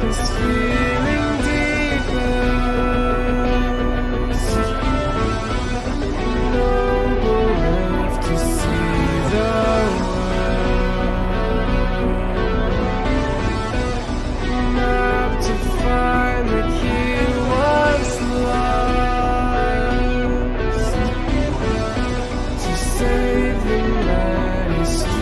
darkest feeling deepest. Noble enough to see the world. Map to find the key was lost. To save the many strength.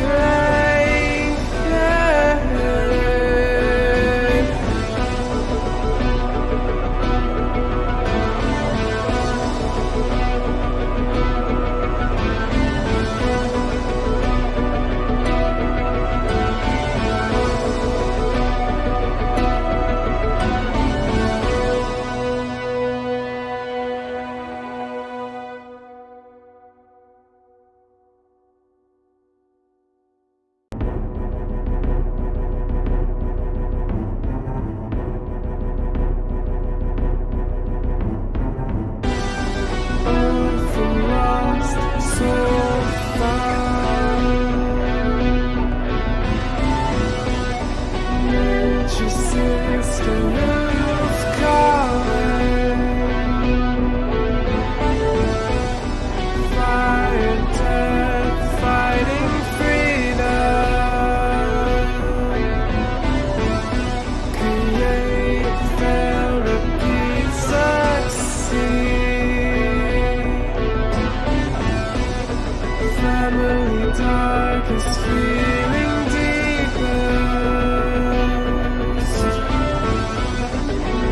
Darkest feeling deepest.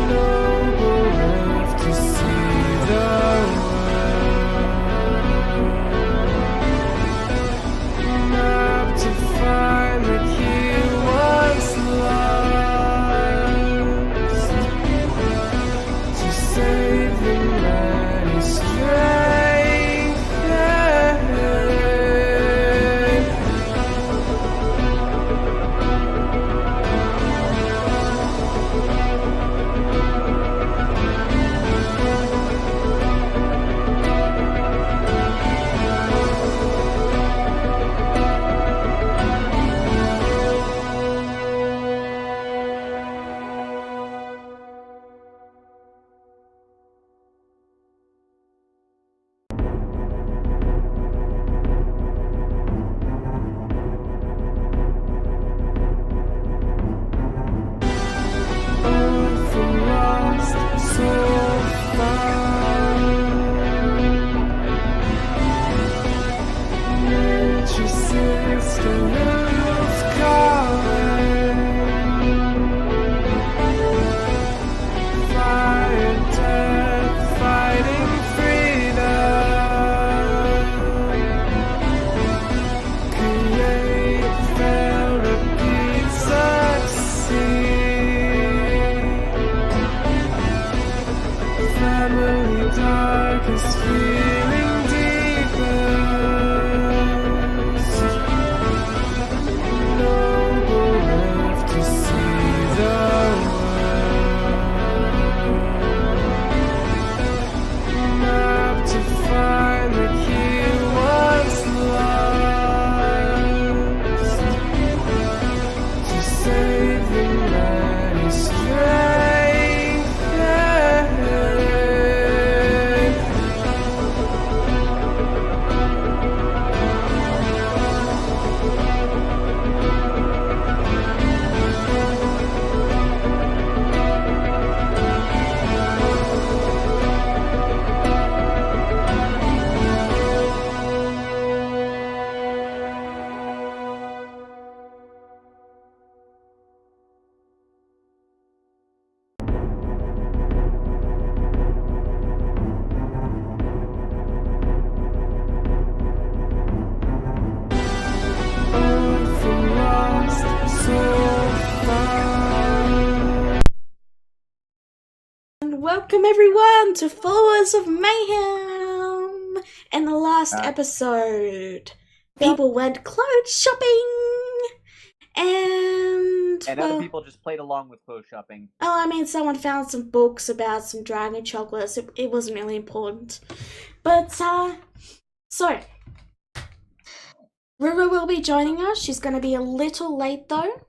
Noble enough to see the world. Map to find the key was lost. To save the many strength. Darkest feeling deepest. Noble enough to see the world. Map to find the key was lost. To save the many strength. Welcome everyone to Followers of Mayhem! In the last episode, people went clothes shopping! And other people just played along with clothes shopping. Oh, I mean, someone found some books about some dragon chocolates. It wasn't really important. But, so, Ruru will be joining us. She's going to be a little late, though.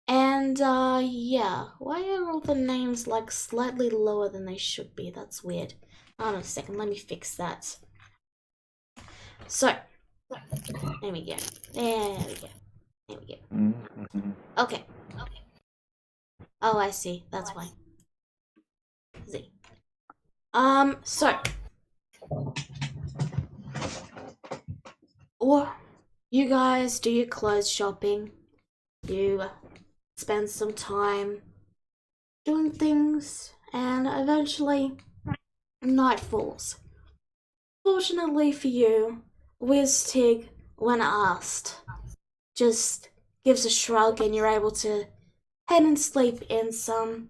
And, yeah. Why are all the names, like, slightly lower than they should be? That's weird. Hold on a second, let me fix that. So, there we go. There we go. There we go. Okay. Oh, I see. That's why. Z. So. Or you guys do your clothes shopping. You spend some time doing things, and eventually night falls. Fortunately for you, Wiztig, when asked, just gives a shrug and you're able to head and sleep in some,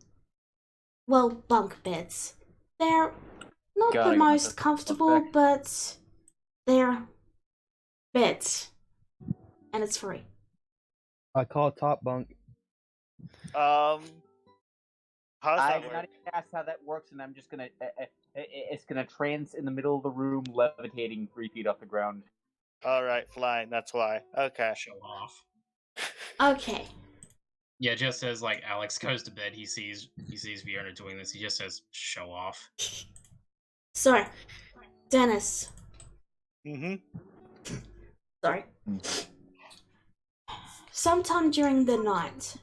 well, bunk beds. They're not the most comfortable, but they're beds. And it's free. I call top bunk. How's I that did not work? even ask how that works, and I'm just gonna. It's gonna trance in the middle of the room, levitating 3 feet off the ground. All right, flying. That's why. Okay. Show off. Okay. Yeah, just as like Alex goes to bed, he sees Fiona doing this. He just says, "Show off." So, Dennis. Mm-hmm. Sorry. Sometime during the night,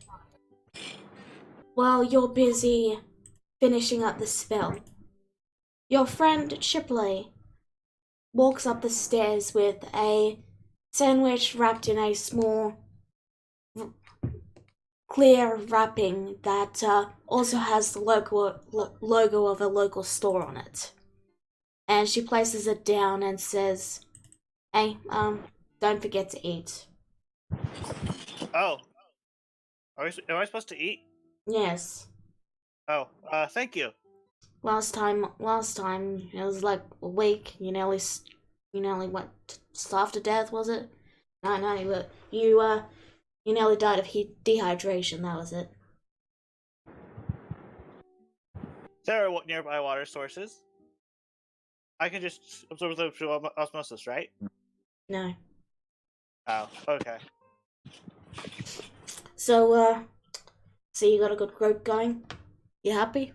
while you're busy finishing up the spell, your friend Shipley walks up the stairs with a sandwich wrapped in a small clear wrapping that also has the logo of a local store on it. And she places it down and says, "Hey, don't forget to eat." Oh. Am I supposed to eat? Yes. Oh, thank you. Last time it was like a week. You nearly went starved to death, was it? No, you nearly died of dehydration. That was it. There are nearby water sources. I can just absorb them through osmosis, right? No. Oh, okay. So you got a good group going. You happy?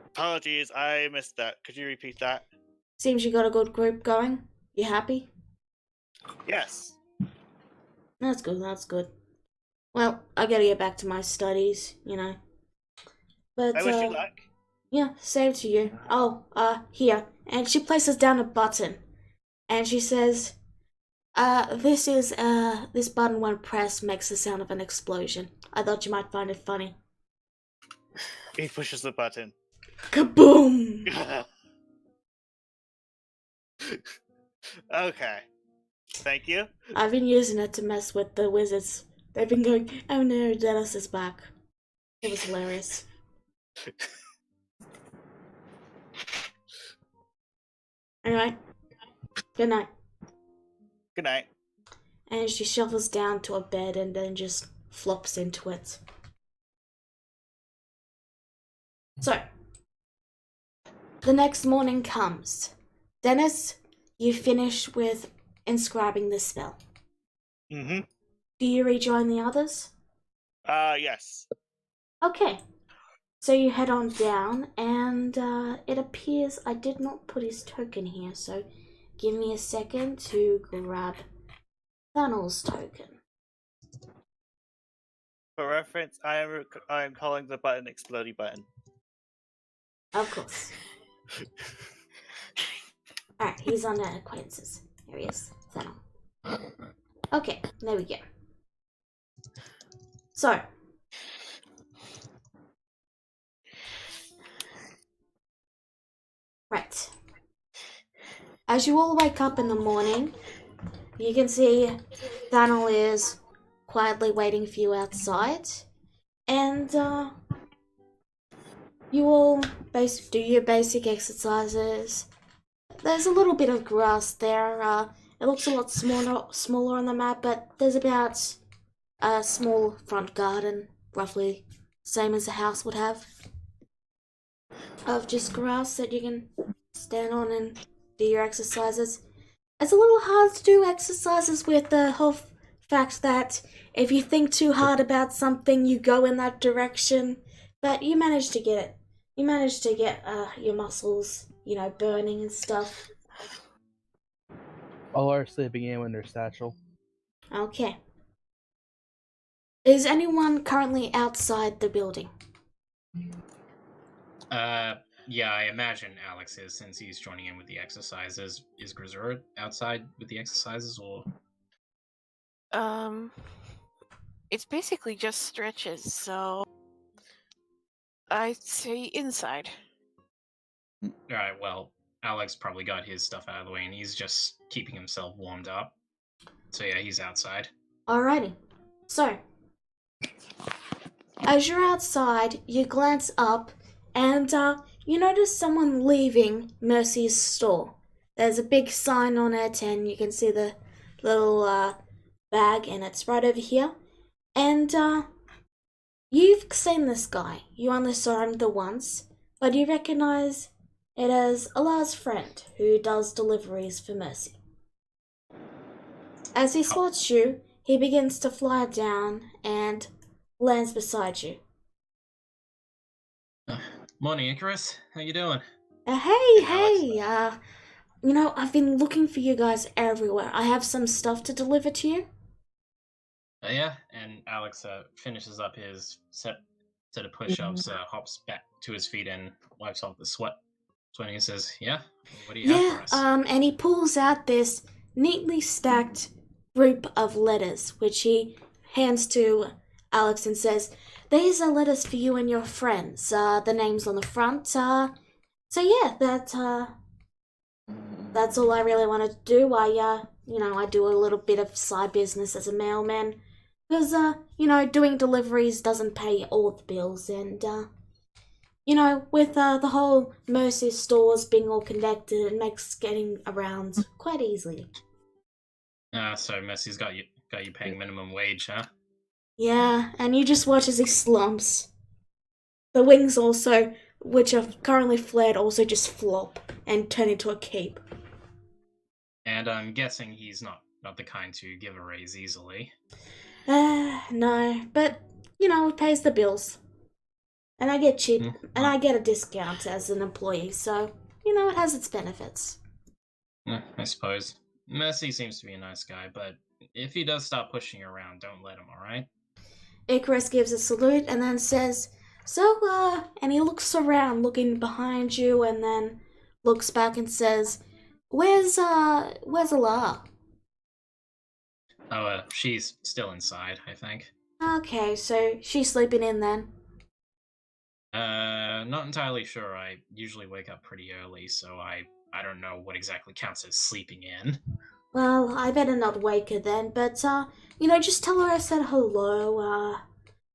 Apologies, I missed that. Could you repeat that? Seems you got a good group going. You happy? Yes. That's good. That's good. Well, I gotta get back to my studies. But I wish you luck. Yeah, same to you. Oh, here. And she places down a button. And she says, this button when pressed makes the sound of an explosion. I thought you might find it funny. He pushes the button. Kaboom! Okay. Thank you. I've been using it to mess with the wizards. They've been going, "Oh no, Dennis is back." It was hilarious. Alright. Good night. Good night. And she shuffles down to a bed and then just flops into it. So, the next morning comes. Dennis, you finish with inscribing the spell. Mm-hmm. Do you rejoin the others? Yes. Okay. So you head on down, and it appears I did not put his token here, so give me a second to grab Funnel's token. For reference, I am calling the button Explodey button. Of course. Alright, he's on acquaintances. Here he is. Funnel. Okay, there we go. So, right. As you all wake up in the morning, you can see Daniel is quietly waiting for you outside, and you all do your basic exercises. There's a little bit of grass there. It looks a lot smaller on the map, but there's about a small front garden, roughly same as a house would have, of just grass that you can stand on and do your exercises. It's a little hard to do exercises with the whole fact that if you think too hard about something, you go in that direction. But you managed to get it. You managed to get your muscles, burning and stuff. All are sleeping in with their satchel. Okay. Is anyone currently outside the building? Yeah, I imagine Alex is, since he's joining in with the exercises. Is Grisura outside with the exercises, or? It's basically just stretches, so I'd say inside. Alright, well, Alex probably got his stuff out of the way, and he's just keeping himself warmed up. So yeah, he's outside. Alrighty. So, as you're outside, you glance up and you notice someone leaving Mercy's store. There's a big sign on it and you can see the little bag and it's right over here. And you've seen this guy. You only saw him the once, but you recognize it as Allah's friend who does deliveries for Mercy. As he spots you, he begins to fly down and lands beside you. Morning, Icarus. How you doing? Hey, I've been looking for you guys everywhere. I have some stuff to deliver to you. Yeah, and Alex finishes up his set of push-ups, hops back to his feet, and wipes off the sweat. Sweating and says, "Yeah, what do you have for us?" And he pulls out this neatly stacked group of letters, which he hands to Alex and says, "These are letters for you and your friends. The name's on the front. So yeah, that's all I really wanted to do. I do a little bit of side business as a mailman, because doing deliveries doesn't pay all the bills, and with the whole Mercy stores being all connected, it makes getting around quite easily." So Mercy's got you paying minimum wage, huh? Yeah, and you just watch as he slumps. The wings also, which are currently flared, also just flop and turn into a cape. And I'm guessing he's not the kind to give a raise easily. No, but it pays the bills. And I get cheap, and I get a discount as an employee, so, it has its benefits. I suppose. Mercy seems to be a nice guy, but if he does start pushing you around, don't let him, alright? Icarus gives a salute and then says, "So, and he looks around, looking behind you, and then looks back and says, where's Allah?" Oh, she's still inside, I think. Okay, so she's sleeping in then. Not entirely sure. I usually wake up pretty early, so I don't know what exactly counts as sleeping in. Well, I better not wake her then, but, just tell her I said hello,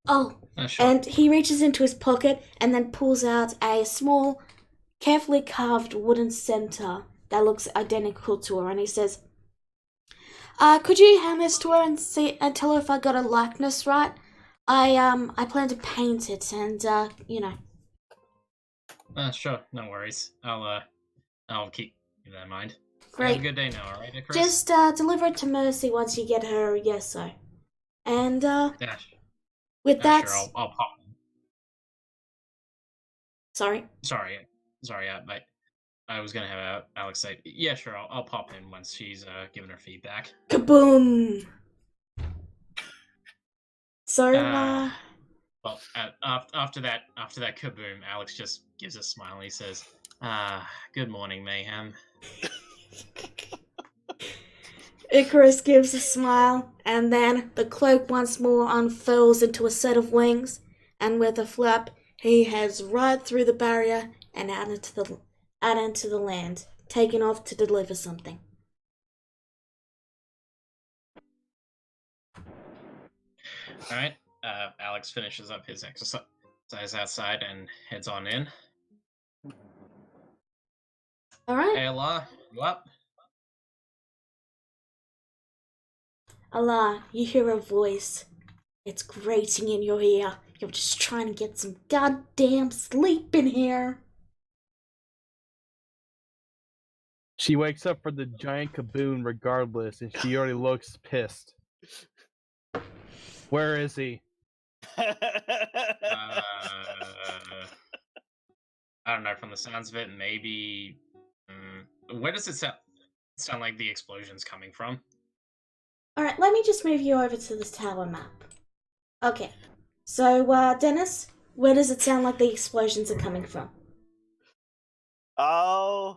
Sure. And he reaches into his pocket and then pulls out a small, carefully carved wooden center that looks identical to her, and he says, "Could you hand this to her and tell her if I got a likeness right? I plan to paint it, and, Sure, no worries. I'll keep that in mind. Great. Have a good day now, alright, Chris? Just, deliver it to Mercy once you get her yes-so. And, Yeah, with that... sure, I'll pop. Sorry? Sorry, I was gonna have Alex say, "Yeah, sure, I'll pop in once she's given her feedback." Kaboom! So, Well, after that kaboom, Alex just gives a smile and he says, "Good morning, Mayhem." Icarus gives a smile, and then the cloak once more unfurls into a set of wings, and with a flap, he heads right through the barrier and out into the land, taking off to deliver something. Alright, Alex finishes up his exercise outside and heads on in. Alright. Hey, Allah, you up? Allah, you hear a voice. It's grating in your ear. You're just trying to get some goddamn sleep in here. She wakes up for the giant kaboom regardless, and she already looks pissed. Where is he? I don't know. From the sounds of it, maybe. Where does it sound like the explosion's coming from? Alright, let me just move you over to this tower map. Okay. So, Dennis, where does it sound like the explosions are coming from? Oh,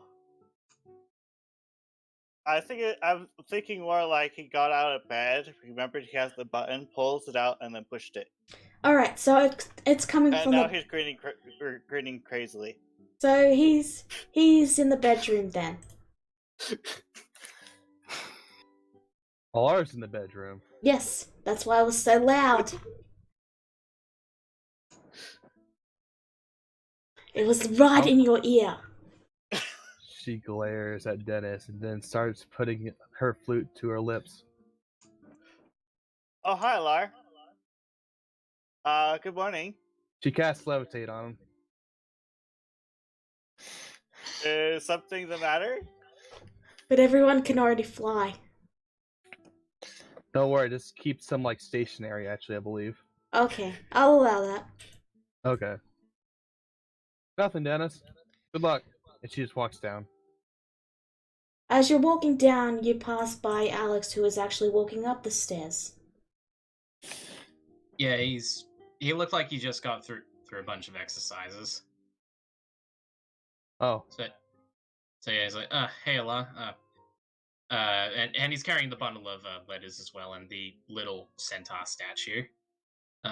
I'm thinking more like he got out of bed, remembered he has the button, pulls it out, and then pushed it. Alright, so it's coming And from now the... he's grinning crazily. So he's in the bedroom then. Alar's in the bedroom. Yes, that's why it was so loud. It was right in your ear. She glares at Dennis and then starts putting her flute to her lips. Oh, hi, Lar. Good morning. She casts levitate on him. Is something the matter? But everyone can already fly. Don't worry, just keeps them like stationary. Actually, I believe. Okay, I'll allow that. Okay. Nothing, Dennis. Good luck. And she just walks down. As you're walking down, you pass by Alex, who is actually walking up the stairs. Yeah, he looked like he just got through a bunch of exercises. Oh, So yeah, he's like, hey, Allah. And he's carrying the bundle of letters as well, and the little centaur statue.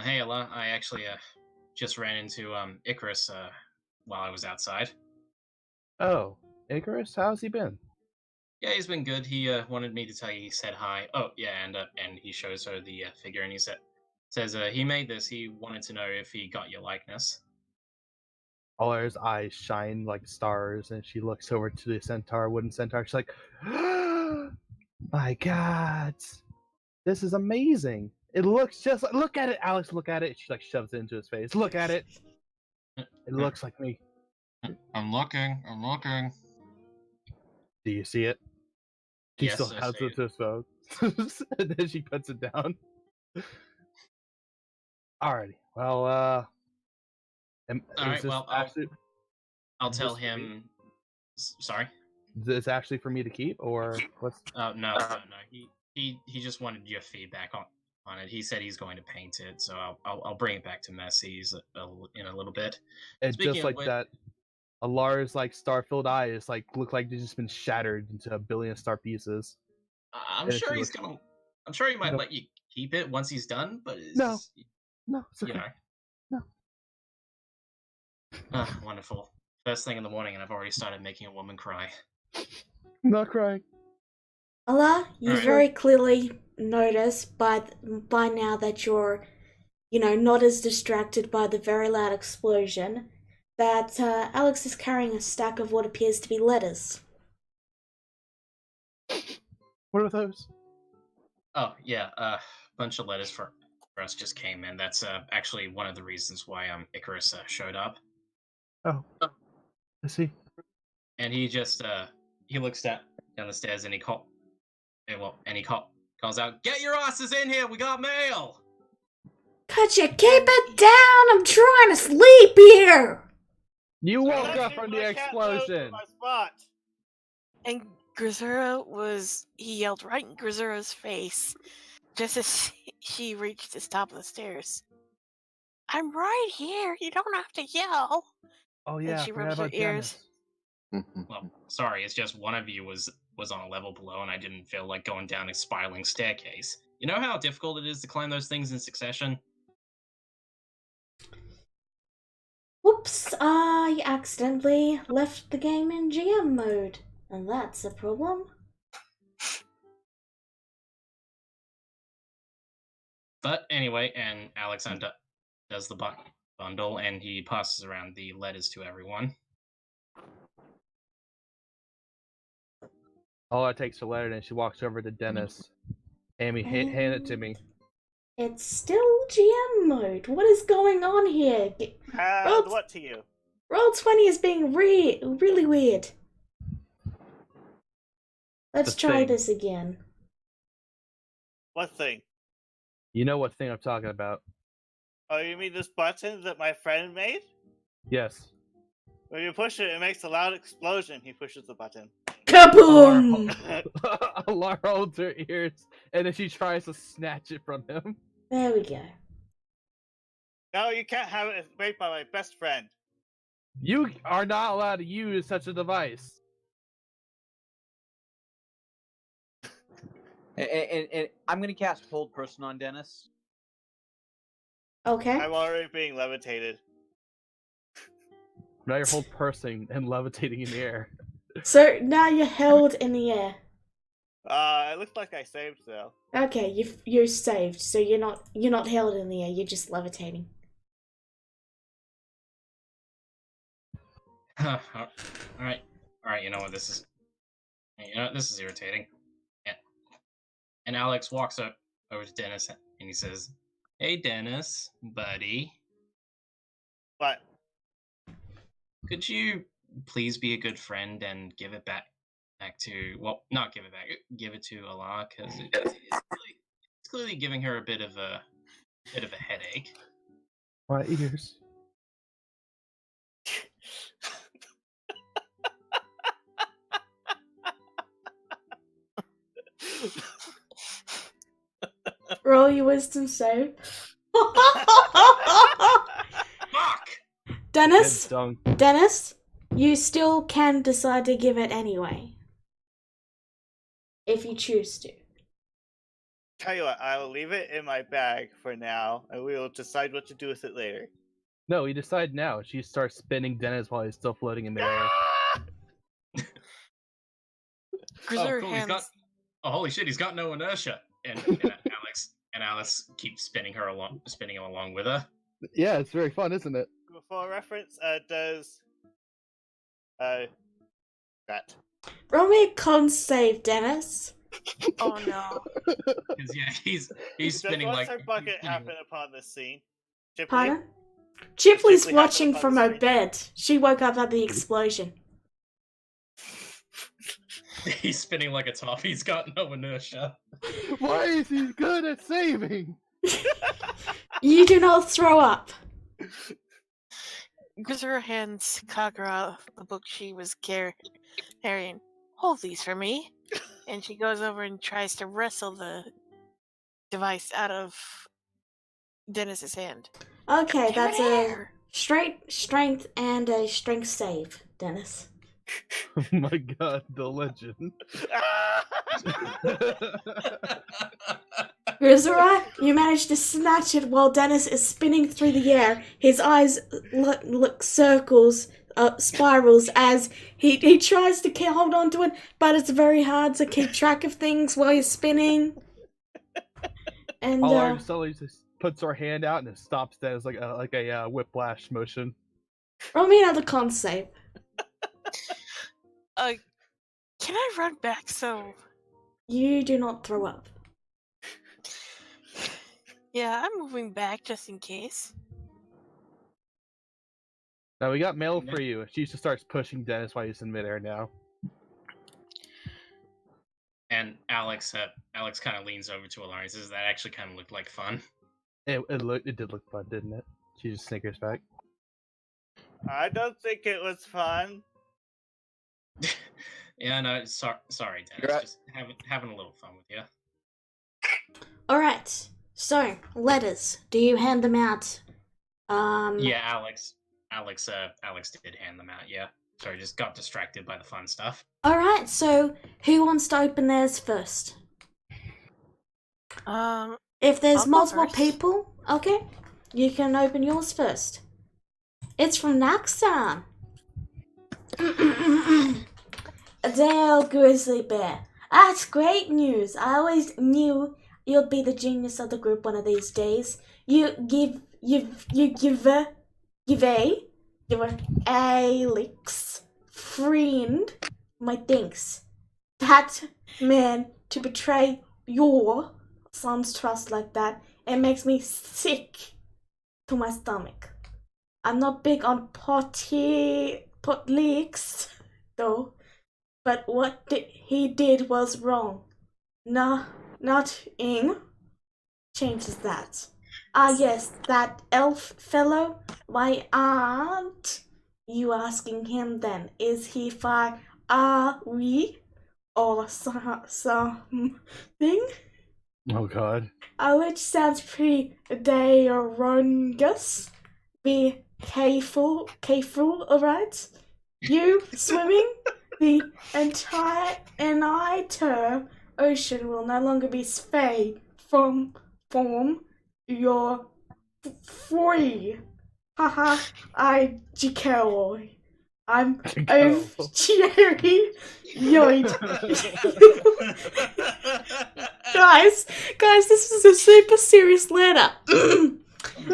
Hey, Allah, I actually just ran into Icarus while I was outside. oh, Icarus, how's he been? Yeah, he's been good. He wanted me to tell you he said hi. Oh, yeah, and he shows her the figure, and he says he made this. He wanted to know if he got your likeness. Alar's eyes shine like stars, and she looks over to the centaur, wooden centaur. She's like, my God, this is amazing. It looks just like, look at it, Alex, look at it. She like shoves it into his face. Look at it. It looks like me. I'm looking. Do you see it? She Yes, still I has see it to his phone. And then she puts it down. Alrighty. Well, Alright, well, I'll tell this for me? him. Sorry? Is this actually for me to keep, or what's? No. He just wanted your feedback on it. He said he's going to paint it, so I'll bring it back to Messi's in a little bit. It's Speaking just of like which- that. Alar's like star-filled eyes like look like they've just been shattered into a billion star pieces. I'm And sure she he's looks- gonna. I'm sure he might No. let you keep it once he's done, but it's No. just, No, it's okay. you know. No. Wonderful. First thing in the morning, and I've already started making a woman cry. I'm not crying. Allah, you Alright. very clearly notice by now that you're, not as distracted by the very loud explosion, that Alex is carrying a stack of what appears to be letters. What are those? Oh yeah, bunch of letters for us just came in. That's actually one of the reasons why Icarus showed up. Oh, I see. And he just he looks down the stairs and he calls out, "Get your asses in here! We got mail!" Could you keep it down? I'm trying to sleep here! You woke Unless up you- from I the can't move explosion. my spot. And he yelled right in Grisura's face, just as she reached the top of the stairs. I'm right here, you don't have to yell. Oh yeah, she forgot rubs her about ears. Dennis. Well, sorry, it's just one of you was on a level below, and I didn't feel like going down a spiraling staircase. You know how difficult it is to climb those things in succession? Whoops, I accidentally left the game in GM mode, and that's a problem. But anyway, and Alex does the bundle, and he passes around the letters to everyone. All it takes a letter, and she walks over to Dennis. Amy, hand it to me. It's still GM mode. What is going on here? And what to you? Roll20 is being really weird. Let's The try thing. this again. What thing? You know what thing I'm talking about. Oh, you mean this button that my friend made? Yes. When you push it, it makes a loud explosion. He pushes the button. Kaboom! Alara holds her ears, and then she tries to snatch it from him. There we go. No, you can't have it. It's made by my best friend. You are not allowed to use such a device. And I'm gonna cast Hold Person on Dennis. Okay. I'm already being levitated. Now you're whole person and levitating in the air. So now you're held in the air. It looks like I saved though. Okay, you're saved, so you're not held in the air. You're just levitating. All right. You know what this is? You know what? This is irritating. Yeah. And Alex walks up over to Dennis and he says, "Hey, Dennis, buddy. But Could you please be a good friend and give it back to, well, not give it back, give it to Alara, because it's clearly giving her a bit of a headache." My ears. Roll your wisdom save. Fuck! Dennis, Head dunk. Dennis, you still can decide to give it anyway. If you choose to. tell you what, I will leave it in my bag for now, and we will decide what to do with it later. No, we decide now. She starts spinning Dennis while he's still floating in midair. Grizzler Cool, hands. oh, holy shit, he's got no inertia. And Alex keeps spinning him along with her. Yeah, it's very fun, isn't it? For reference, does that. Roll me a con save, Dennis. Oh no. 'Cause, yeah, he's spinning Does like. Monster Bucket happen upon this scene? Chipley? Pardon? Chipley's Chipley watching happened from upon her the screen. bed. She woke up at the explosion. He's spinning like a top. He's got no inertia. Why is he good at saving? You do not throw up. Grizzler hands Kagura the book she was carrying. Hold these for me. And she goes over and tries to wrestle the device out of Dennis's hand. Okay, Give that's it a here. straight strength and a strength save, Dennis. Oh my god, the legend. Grisora, you managed to snatch it while Dennis is spinning through the air. His eyes look spirals as he tries to hold on to it, but it's very hard to keep track of things while you're spinning. And Alara suddenly just puts her hand out and it stops Dennis like a whiplash motion. roll me another con save. Can I run back so... You do not throw up. Yeah, I'm moving back just in case. Now we got mail for you. She just starts pushing Dennis while he's in midair now. And Alex kind of leans over to Alara and says, "That actually kind of looked like fun." It did look fun, didn't it? She just snickers back. I don't think it was fun. Yeah, no, sorry, You're Dennis. right. Just having a little fun with you. Alright, so, letters. Do you hand them out? Yeah, Alex did hand them out. Yeah, sorry, just got distracted by the fun stuff. Alright, so who wants to open theirs first? If there's I'll go multiple first. people, okay, you can open yours first. It's from Naxan. Dale Grizzly Bear. That's great news. I always knew you'd be the genius of the group one of these days. You give Alex friend my thanks. That man to betray your son's trust like that, it makes me sick to my stomach. I'm not big on potleaks though, but what he did was wrong. Nothing changes that. Ah, yes, that elf fellow, my aunt. You asking him then, is he far we or something? Oh god. Which sounds pretty dangerous. Be careful, alright? You swimming? The entire ocean will no longer be safe from you're free. Haha, I'm Jerry Yoid. Guys, this is a super serious letter. I'm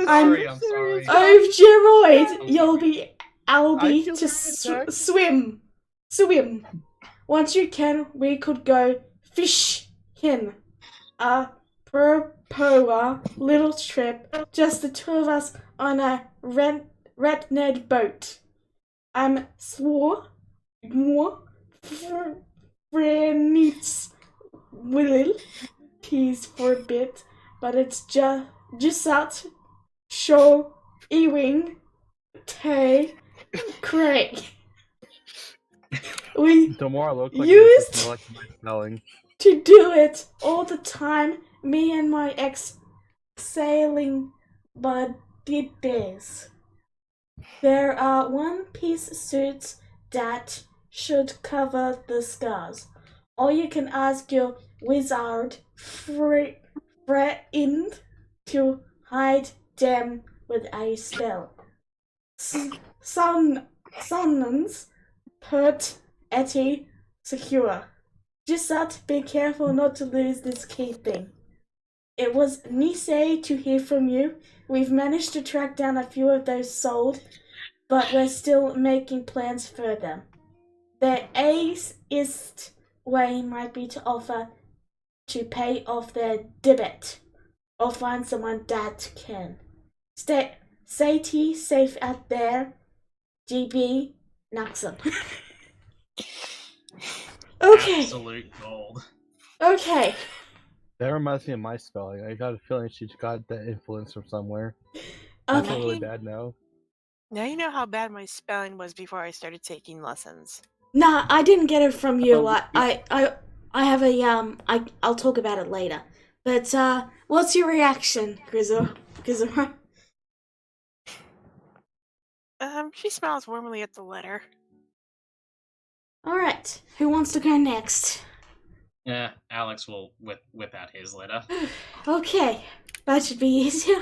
sorry. Overjoyed. I'll I be feel to very attacked. swim. Once you can, we could go fishing. A proper little trip, just the two of us on a red boat. I'm swore more friends will tease for a bit, but it's just out show Ewing Tay Craig. We The more I look like Used- this, the more like my spelling. to do it all the time. Me and my ex sailing bud did this. There are one-piece suits that should cover the scars. Or you can ask your wizard friend to hide them with a spell. Summons put Etty secure. Just that, be careful not to lose this key thing. It was nice to hear from you. We've managed to track down a few of those sold, but we're still making plans for them. The easiest way might be to offer to pay off their debt, or find someone that can. Stay safe out there, GB Naxon. Okay. Absolute gold. Okay. That reminds me of my spelling. I got a feeling she got that influence from somewhere. I feel really bad now. Now you know how bad my spelling was before I started taking lessons. Nah, I didn't get it from you. Oh, I have a I'll talk about it later. But what's your reaction, Grizzle? She smiles warmly at the letter. All right. Who wants to go next? Yeah, Alex will whip out his letter. Okay, that should be easier.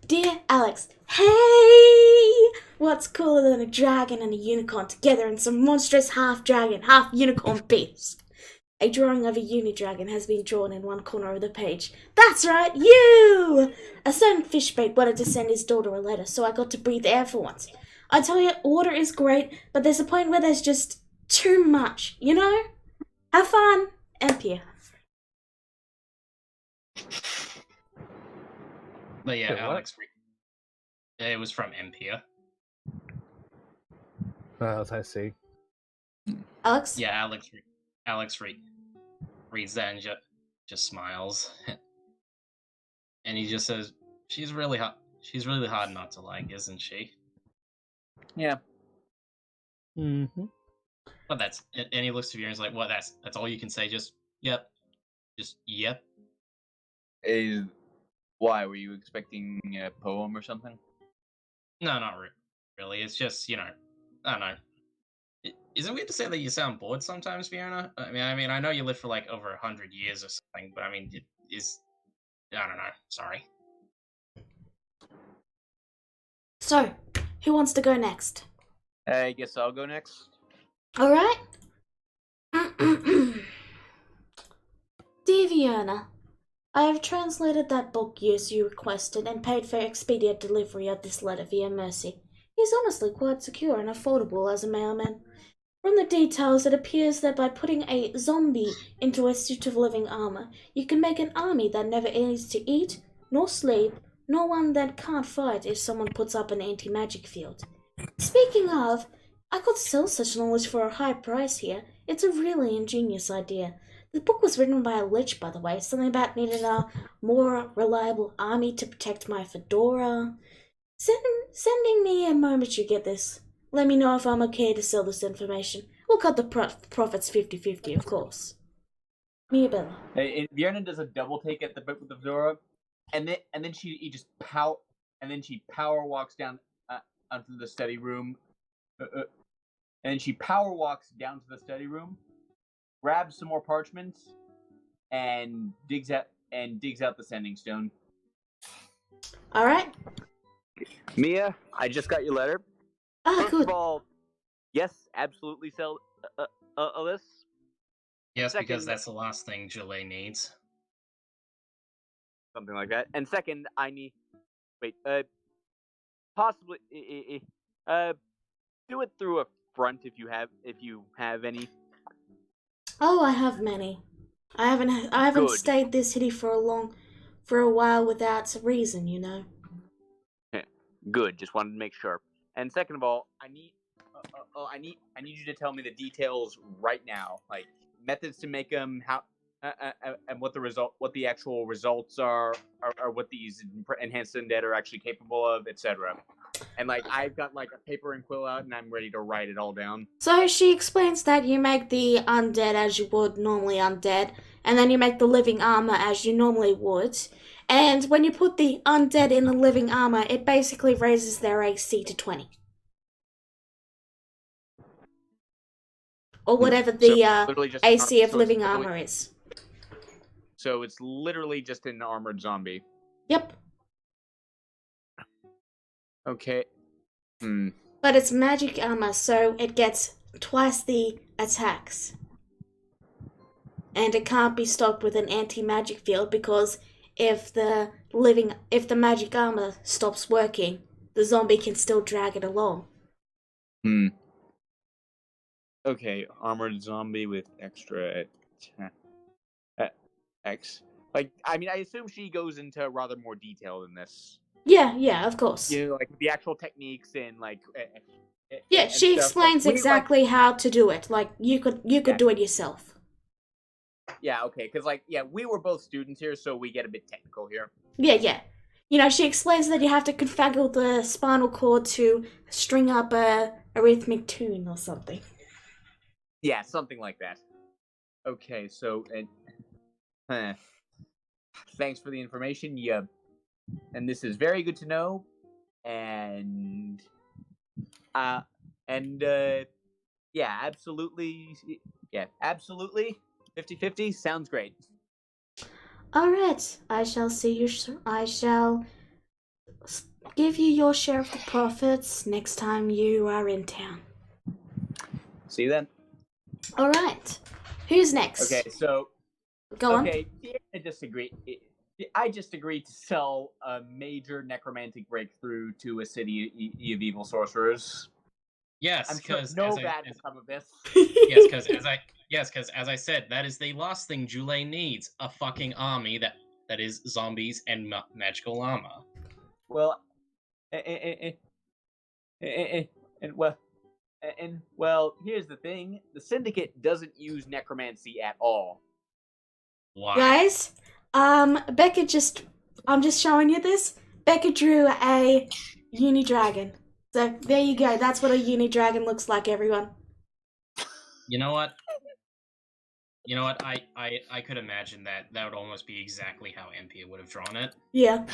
Dear Alex, hey! What's cooler than a dragon and a unicorn together in some monstrous half-dragon, half-unicorn beast? A drawing of a uni-dragon has been drawn in one corner of the page. That's right, you! A certain fishbait wanted to send his daughter a letter, so I got to breathe air for once. I tell you, order is great, but there's a point where there's just too much, you know? Have fun, Empire. But yeah, Wait, what? Alex. It was from Empire. I see. Alex? Yeah, Alex reads that and just smiles, and he just says, "She's really hot. She's really hard not to like, isn't she?" Yeah. Mm-hmm. But that's. And he looks to you and is like, "What? That's all you can say? Just yep, just yep." Why were you expecting a poem or something? No, not really. It's just, I don't know. Is it weird to say that you sound bored sometimes, Fiona? I mean, I know you lived for like over 100 years or something, but I mean, I don't know. Sorry. So, who wants to go next? I guess I'll go next. All right. Dear Fiona, I have translated that book as you requested and paid for expedient delivery of this letter via Mercy. He is honestly quite secure and affordable as a mailman. From the details, it appears that by putting a zombie into a suit of living armor, you can make an army that never aims to eat, nor sleep, nor one that can't fight if someone puts up an anti-magic field. Speaking of, I could sell such knowledge for a high price here. It's a really ingenious idea. The book was written by a lich, by the way. Something about needing a more reliable army to protect my fedora. Sending me a moment you get this. Let me know if I'm okay to sell this information. We'll cut the profits 50-50, of course. Mia Bella. Hey, Bjorn does a double take at the book with the fedora, and then she power walks down onto the study room, and then she power walks down to the study room, grabs some more parchments, and digs out the sending stone. All right. Mia, I just got your letter. Ah, First good. of all, yes, absolutely sell this. Yes, Second- because that's the last thing Julie needs. Something like that. And second, I need possibly do it through a front if you have any. Oh, I have many. I haven't Good. stayed this city for a while without a reason, you know. Good. Just wanted to make sure. And second of all, I need you to tell me the details right now, like methods to make them, how, and what the actual results are, or what these enhanced undead are actually capable of, etc. And like I've got like a paper and quill out, and I'm ready to write it all down. So she explains that you make the undead as you would normally undead, and then you make the living armor as you normally would. And when you put the undead in the living armor, it basically raises their AC to 20. Or whatever the literally just AC of so it's living literally- armor is. So it's literally just an armored zombie. Yep. Okay. But it's magic armor, so it gets twice the attacks. And it can't be stopped with an anti-magic field because if the magic armor stops working, the zombie can still drag it along. Okay, armored zombie with extra X. Like, I mean, I assume she goes into rather more detail than this. Yeah, of course. You know, like the actual techniques and like. Yeah, and she stuff. explains Like, exactly how to do it. Like you could do it yourself. Yeah, okay, because like, yeah, we were both students here, so we get a bit technical here. Yeah. You know, she explains that you have to configure the spinal cord to string up a rhythmic tune or something. Yeah, something like that. Okay, so thanks for the information. Yeah, and this is very good to know. And yeah, absolutely. Yeah, absolutely. 50-50 sounds great. Alright, I shall give you your share of the profits next time you are in town. See you then. Alright, who's next? Okay, so Go on. okay, I disagree. I just agreed to sell a major necromantic breakthrough to a city of evil sorcerers. Yes, I'm sure because no bad will come of this. because as I said, that is the last thing Jule needs: a fucking army that is zombies and magical armor. Well, well, here's the thing: the Syndicate doesn't use necromancy at all. Why? Guys, I'm just showing you this. Becca drew a uni-dragon. So there you go, that's what a uni-dragon looks like, everyone. You know what? I could imagine that would almost be exactly how Empia would have drawn it. Yeah.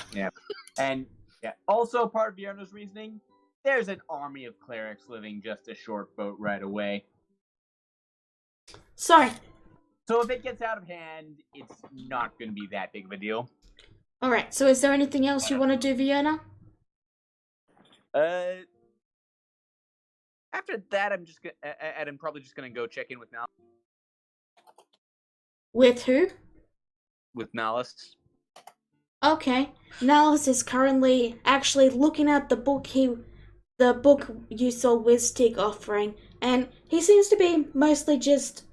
And yeah, also part of Bjorn's reasoning, there's an army of clerics living just a short boat right away. Sorry. So if it gets out of hand, it's not going to be that big of a deal. Alright, so is there anything else you want to do, Fiona? After that, I'm probably just gonna go check in with With who? Nahlis. Okay. Niles is currently actually looking at the book you saw Wiztig offering, and he seems to be mostly just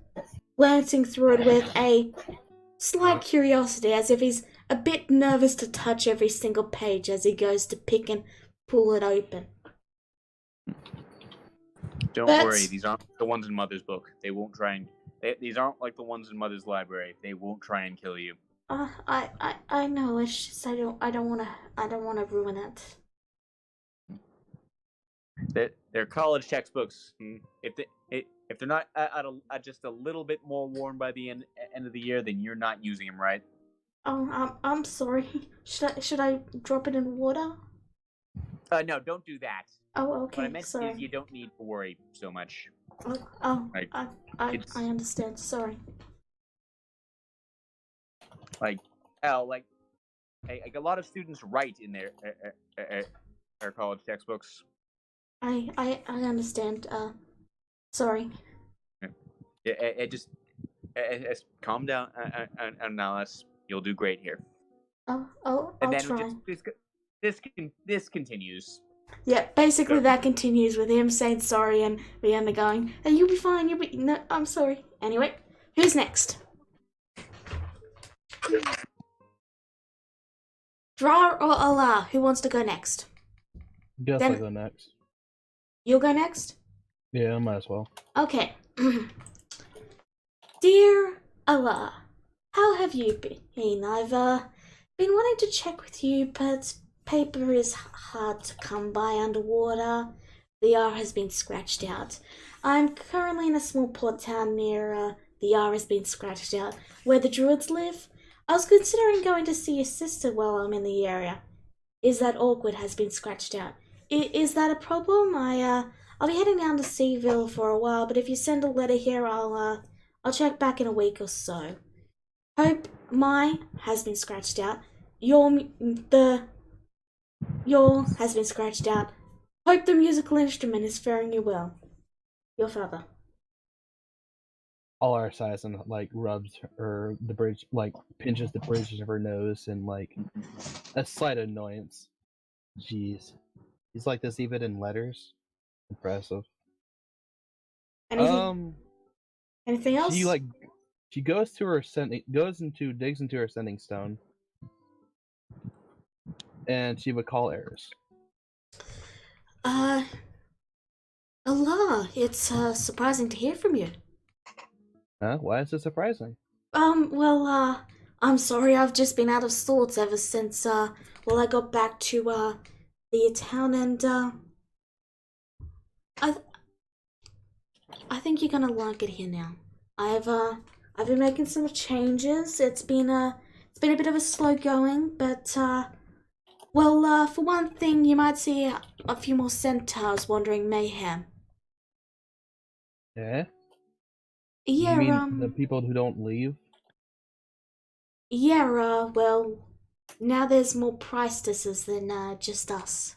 glancing through it with a slight curiosity, as if he's a bit nervous to touch every single page as he goes to pick and pull it open. Don't But- worry, these aren't the ones in Mother's book. They won't try and These aren't like the ones in Mother's library. They won't try and kill you. I know. It's just I don't wanna ruin it. They're college textbooks. If they're not just a little bit more worn by the end of the year, then you're not using them, right? Oh, I'm sorry. Should I drop it in water? No, don't do that. Oh, What I okay. meant Sorry. is you don't need to worry so much. I It's- understand. Sorry. Like a lot of students write in their college textbooks. I understand. Sorry. Just calm down, Alice. You'll do great here. I'll And then try. this continues. Yeah, basically that continues with him saying sorry and Rihanna going, "Hey, you'll be fine. You'll be no. I'm sorry." Anyway, who's next? Dra or Allah? Who wants to go next? Guess Then- I'll go next. You'll go next. Yeah, I might as well. Okay. Dear Allah, how have you been? I've been wanting to check with you, but paper is hard to come by underwater. The R has been scratched out. I'm currently in a small port town near the R has been scratched out, where the druids live. I was considering going to see your sister while I'm in the area. Is that awkward has been scratched out? Is that a problem? I'll be heading down to Seaville for a while, but if you send a letter here, I'll check back in a week or so. Hope my has been scratched out. Your has been scratched out. Hope the musical instrument is faring you well. Your father. All our size and like rubs her the bridge, like pinches the bridges of her nose and like a slight annoyance. Jeez, he's like this even in letters. Impressive. Anything else? She goes to her digs into her sending stone, and she would call Eris. Allah, it's surprising to hear from you. Huh? Why is it surprising? Well, I'm sorry, I've just been out of sorts ever since, I got back to, the town and, I think you're gonna like it here now. I've been making some changes. It's been a bit of a slow going, but, for one thing, you might see a few more centaurs wandering Mayhem. Yeah. Yeah, You mean the people who don't leave? Yeah, now there's more priestesses than just us.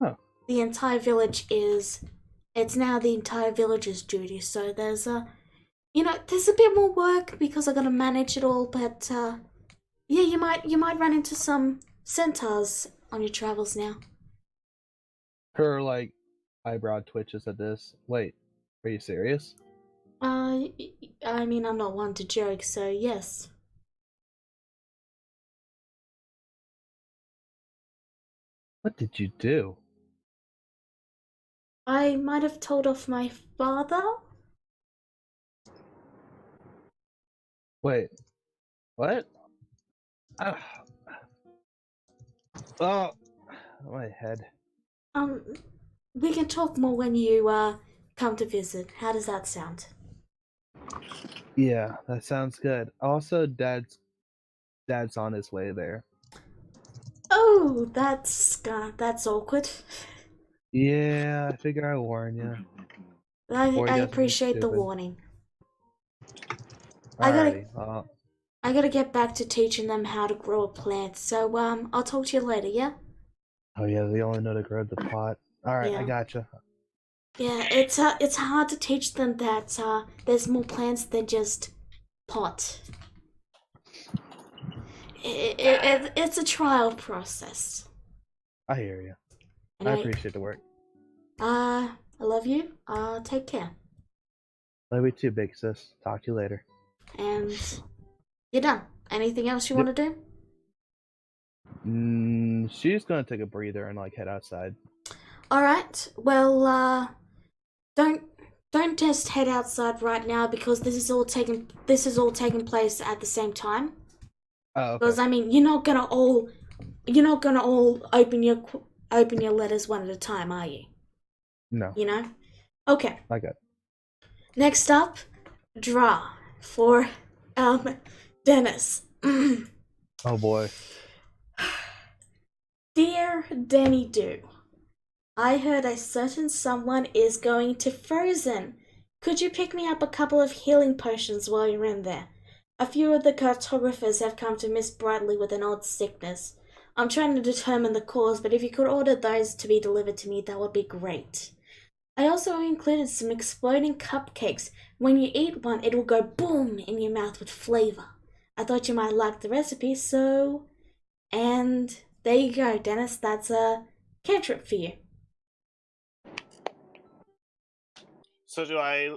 Huh. The entire village it's now the entire village's duty, so there's there's a bit more work because I gotta manage it all, but yeah, you might run into some centaurs on your travels now. Her like eyebrow twitches at this. Wait, are you serious? I mean, I'm not one to joke, so yes. What did you do? I might have told off my father. Wait, what? Oh, my head. We can talk more when you come to visit. How does that sound? Yeah, that sounds good. Also, Dad's on his way there. Oh, that's awkward. Yeah, I figure I warn you. I Or he doesn't be appreciate the stupid. warning. I Alrighty. gotta get back to teaching them how to grow a plant. So I'll talk to you later. Yeah. Oh yeah, they only know to grow the pot. Alright, I Yeah. gotcha. Yeah, it's hard to teach them that there's more plants than just pot. It's a trial process. I hear you. I Anyway, appreciate the work. I love you. Take care. Love you too, big sis. Talk to you later. And you're done. Anything else you want to do? She's gonna take a breather and like head outside. All right. Well, don't don't just head outside right now because this is all taking place at the same time. Oh, okay. Because I mean, you're not gonna all open your letters one at a time, are you? No, You know. Okay. I got it. Next up, draw for Dennis. Oh boy. Dear Denny Doo, I heard a certain someone is going to Frozen. Could you pick me up a couple of healing potions while you're in there? A few of the cartographers have come to Miss Bradley with an odd sickness. I'm trying to determine the cause, but if you could order those to be delivered to me, that would be great. I also included some exploding cupcakes. When you eat one, it will go boom in your mouth with flavor. I thought you might like the recipe, so... And there you go, Dennis. That's a cantrip for you. So do I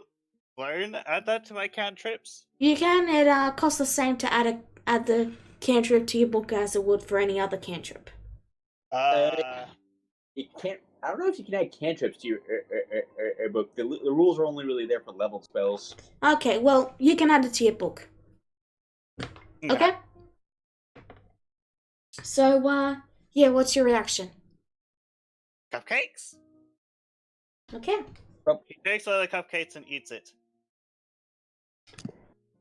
add that to my cantrips? You can. It costs the same to add the cantrip to your book as it would for any other cantrip. You can't. I don't know if you can add cantrips to your book. The rules are only really there for level spells. Okay, well, you can add it to your book. Okay? So, yeah, what's your reaction? Cupcakes. Okay. He takes one of the cupcakes and eats it.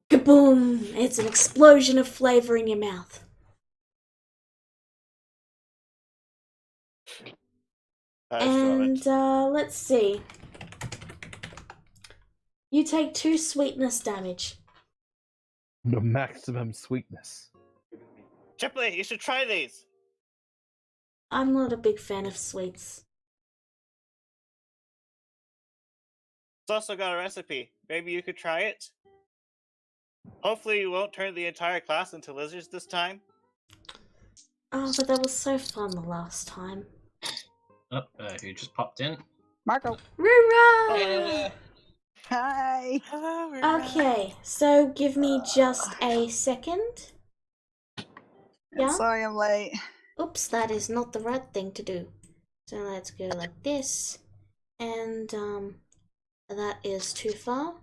Kaboom! It's an explosion of flavor in your mouth. And, let's see. You take 2 sweetness damage. The maximum sweetness. Chipley, you should try these. I'm not a big fan of sweets. It's also got a recipe. Maybe you could try it. Hopefully you won't turn the entire class into lizards this time. Oh, but that was so fun the last time. Oh, who just popped in? Marco. Rura! Hi. Hello, Rura. Okay, so give me just a second. Yeah? Sorry I'm late. Oops, that is not the right thing to do. So let's go like this. And, that is too far.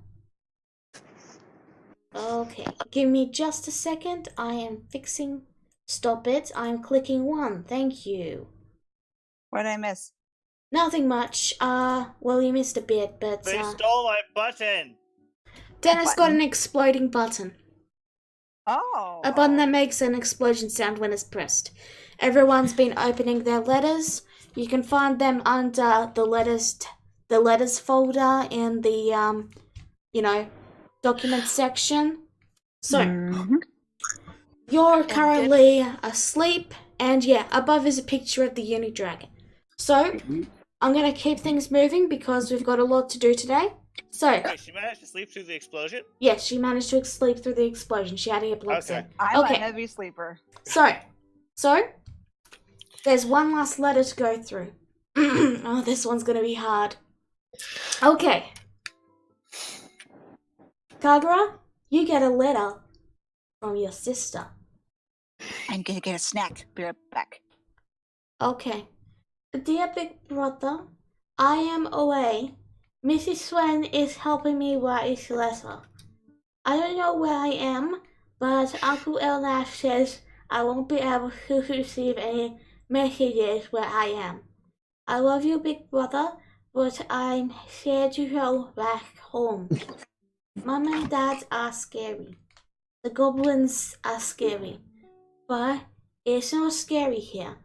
Okay, give me just a second. I am fixing... Stop it. I'm clicking 1. Thank you. What did I miss? Nothing much. Well, you missed a bit, but, They stole my button! Dennis got an exploding button. Oh. A button that makes an explosion sound when it's pressed. Everyone's been opening their letters. You can find them under the letters folder in the, documents section. So, you're currently asleep, and yeah, above is a picture of the uni dragon. So, I'm gonna keep things moving because we've got a lot to do today. So, Wait, she managed to sleep through the explosion? yes, she managed to sleep through the explosion. She had earplugs in. I'm Okay. a heavy sleeper. So, there's one last letter to go through. Oh, this one's gonna be hard. Okay. Kagura, you get a letter from your sister. I'm gonna get a snack. Be right back. Okay. Dear Big Brother, I am away. Mrs. Swen is helping me write this letter. I don't know where I am, but Uncle Elnash says I won't be able to receive any messages where I am. I love you, Big Brother, but I'm scared to go back home. Mom and Dad are scary. The goblins are scary. But it's not scary here.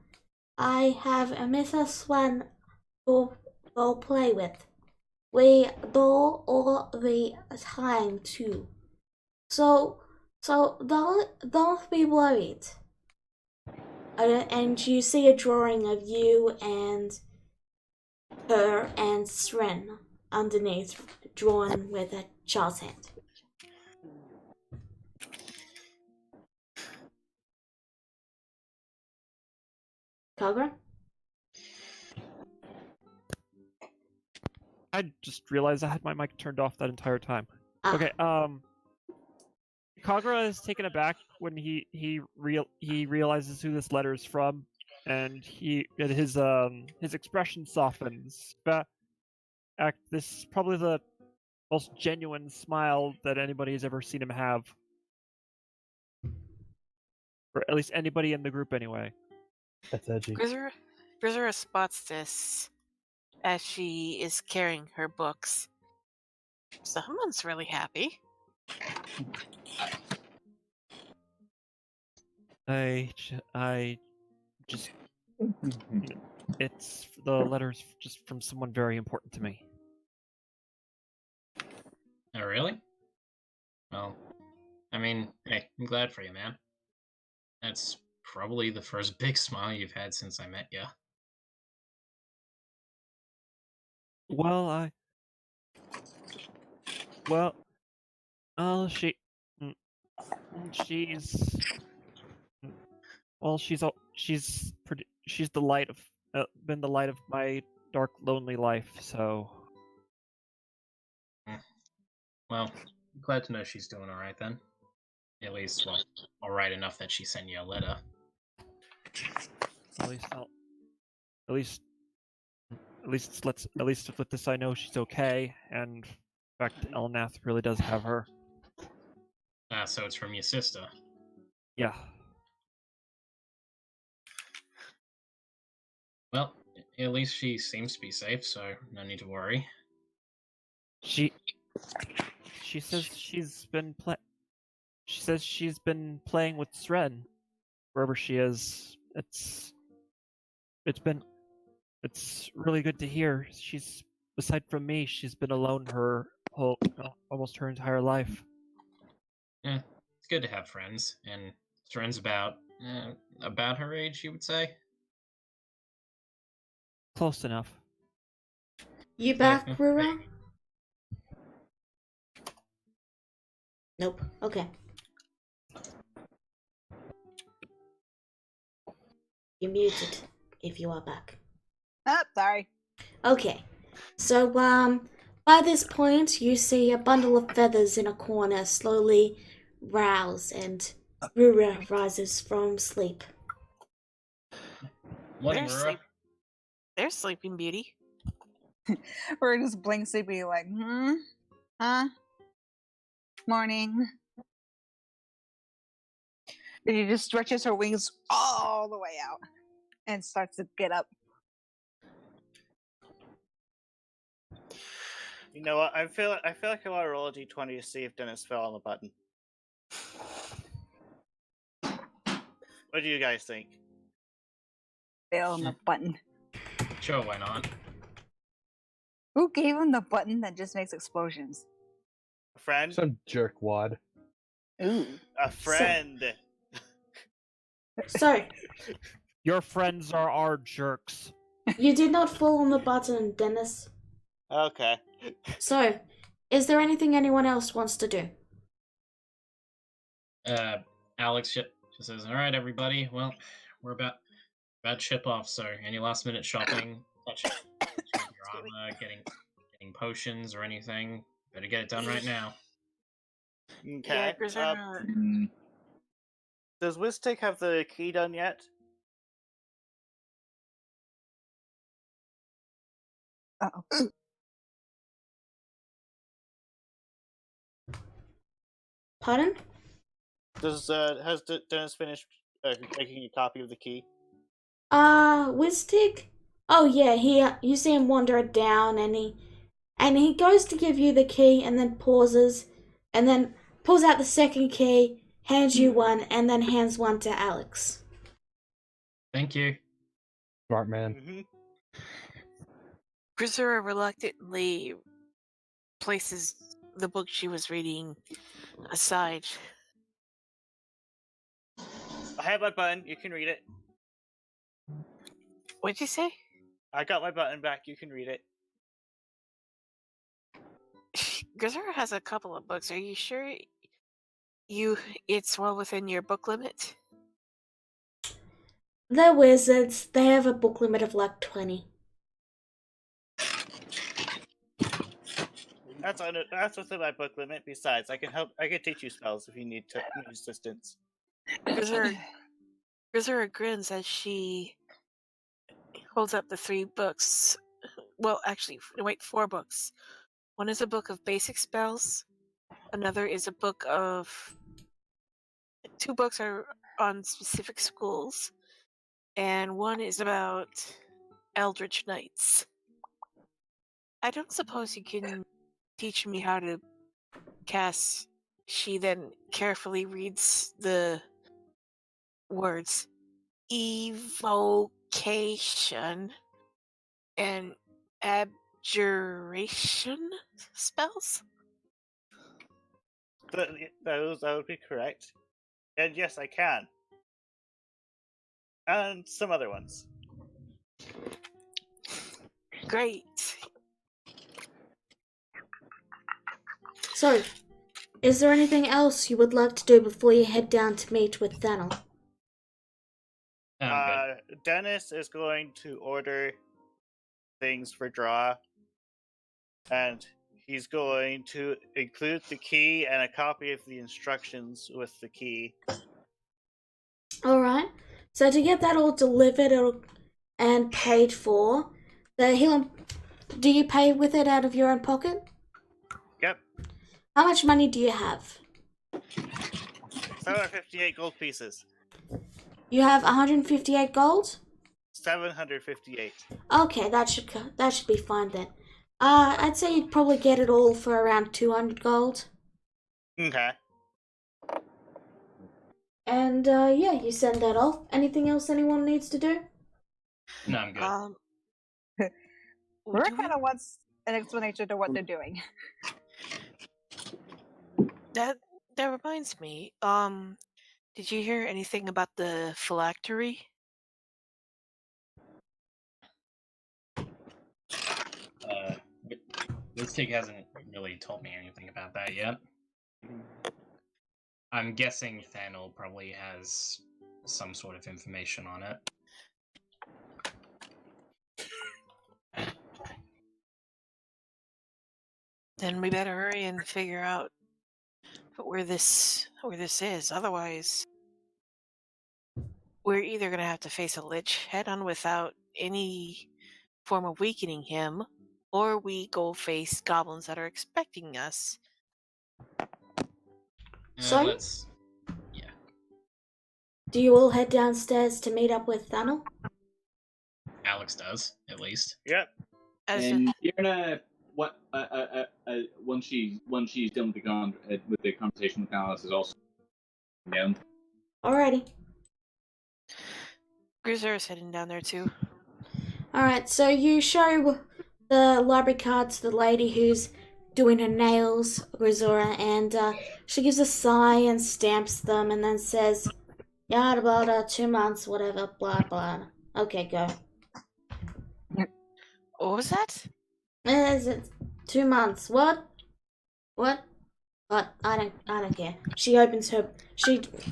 I have a Mrs. Swan to go play with. We do all the time too. So don't be worried. And you see a drawing of you and her and Sren underneath, drawn with a child's hand. Kagura? I just realized I had my mic turned off that entire time. Ah. Okay, Kagura is taken aback when he realizes who this letter is from, and his expression softens. But this is probably the most genuine smile that anybody has ever seen him have. Or at least anybody in the group, anyway. That's edgy. Grisera spots this as she is carrying her books. Someone's really happy. I just it's the letters just from someone very important to me. Oh, really? Well, I mean, hey, I'm glad for you, man. That's probably the first big smile you've had since I met you. Well, she, mm, she's, well, she's the light of, been the light of my dark, lonely life. So, Well, glad to know she's doing all right then. At least, well, all right enough that she sent you a letter. at least with this, I know she's okay. And in fact, Elnath really does have her. Ah, so it's from your sister. Yeah. Well, at least she seems to be safe, so no need to worry. She says she's been playing with Sren wherever she is. It's really good to hear. She's, aside from me, she's been alone her whole almost her entire life. Yeah, it's good to have friends, and Sren's about her age, you would say. Close enough. You back, Okay. Rura? Nope. Okay. You're muted if you are back. Oh, sorry. Okay. So, by this point, you see a bundle of feathers in a corner slowly rouse, and Rura rises from sleep. Morning, There's Rura. sleep. There's Sleeping Beauty. We're just blink sleepy, like, huh? Morning. And she just stretches her wings all the way out and starts to get up. You know what? I feel like I want to roll a d20 to see if Dennis fell on the button. What do you guys think? Fail on the button. Sure, why not? Who gave him the button that just makes explosions? A friend? Some jerkwad. Ooh. A friend. So, Your friends are our jerks. you did not fall on the button, Dennis. Okay. So, is there anything anyone else wants to do? Alex just says, "All right, everybody. Well, we're about ship off. So, any last minute shopping, touching your armor, getting potions or anything, better get it done right now." Okay. Yeah, Grisera. Does Wistic have the key done yet? Uh-oh. Pardon? Has Dennis finished making a copy of the key? Wistig? Oh yeah, you see him wander down, and he goes to give you the key, and then pauses, and then pulls out the second key, hands you one, and then hands one to Alex. Thank you. Smart man. Mm-hmm. Grisera reluctantly places the book she was reading aside. I have my button. You can read it. What'd you say? I got my button back. You can read it. Grisera has a couple of books. Are you sure it's well within your book limit? They're wizards. They have a book limit of like 20. That's within my book limit. Besides, I can teach you spells if you need assistance. Grisera grins as she holds up the 3 books. Well, actually, wait, 4 books. One is a book of basic spells. Another is a book of... 2 books are on specific schools. And one is about Eldritch Knights. I don't suppose you can teach me how to cast... She then carefully reads the words evocation and abjuration spells. That would be correct. And yes, I can. And some other ones. Great. So, is there anything else you would like to do before you head down to meet with Thanel? Dennis is going to order things for draw, and he's going to include the key and a copy of the instructions with the key. Alright, so to get that all delivered and paid for, do you pay with it out of your own pocket? Yep. How much money do you have? 758 gold pieces. You have 158 gold? 758. Okay, that should be fine then. I'd say you'd probably get it all for around 200 gold. Okay. And yeah, you send that off. Anything else anyone needs to do? No, I'm good. Rook kind of wants an explanation to what they're doing. That reminds me. Did you hear anything about the phylactery? Listig hasn't really told me anything about that yet. I'm guessing Thanel probably has some sort of information on it. Then we better hurry and figure out where this is. Otherwise, we're either gonna have to face a lich head-on without any form of weakening him, or we go face goblins that are expecting us. So, yeah. Do you all head downstairs to meet up with Thanel? Alex does, at least. Yep. And you're gonna once she's done with the conversation with Alice is also down. Alrighty. Grisera's heading down there too. Alright, so you show the library card to the lady who's doing her nails, Grisora, and she gives a sigh and stamps them and then says, yada blah, 2 months, whatever, blah blah. Okay, go. What was that? Is it 2 months? What? What? I don't care. She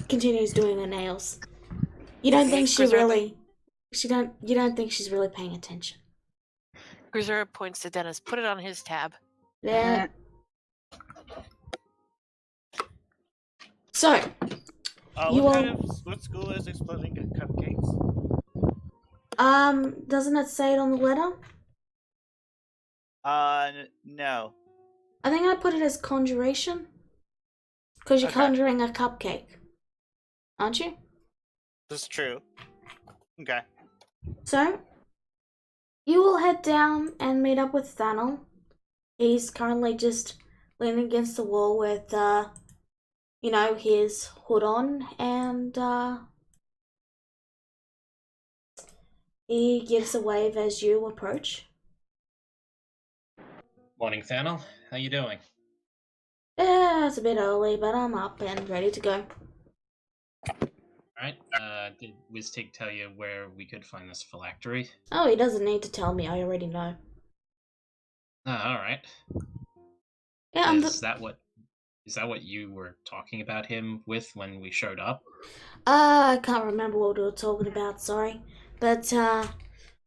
continues doing her nails. You don't think you don't think she's really paying attention. Grisera points to Dennis. Put it on his tab. Yeah. So, what school is exploding cupcakes? Doesn't it say it on the letter? No. I think I put it as conjuration. Because you're conjuring a cupcake. Aren't you? That's true. Okay. So, you will head down and meet up with Thanel. He's currently just leaning against the wall with, his hood on, and, he gives a wave as you approach. Morning, Thanel. How you doing? Yeah, it's a bit early, but I'm up and ready to go. Alright, did Wiztig tell you where we could find this phylactery? Oh, he doesn't need to tell me, I already know. Alright. Yeah, Is that what you were talking about him with when we showed up? I can't remember what we were talking about, sorry. But, I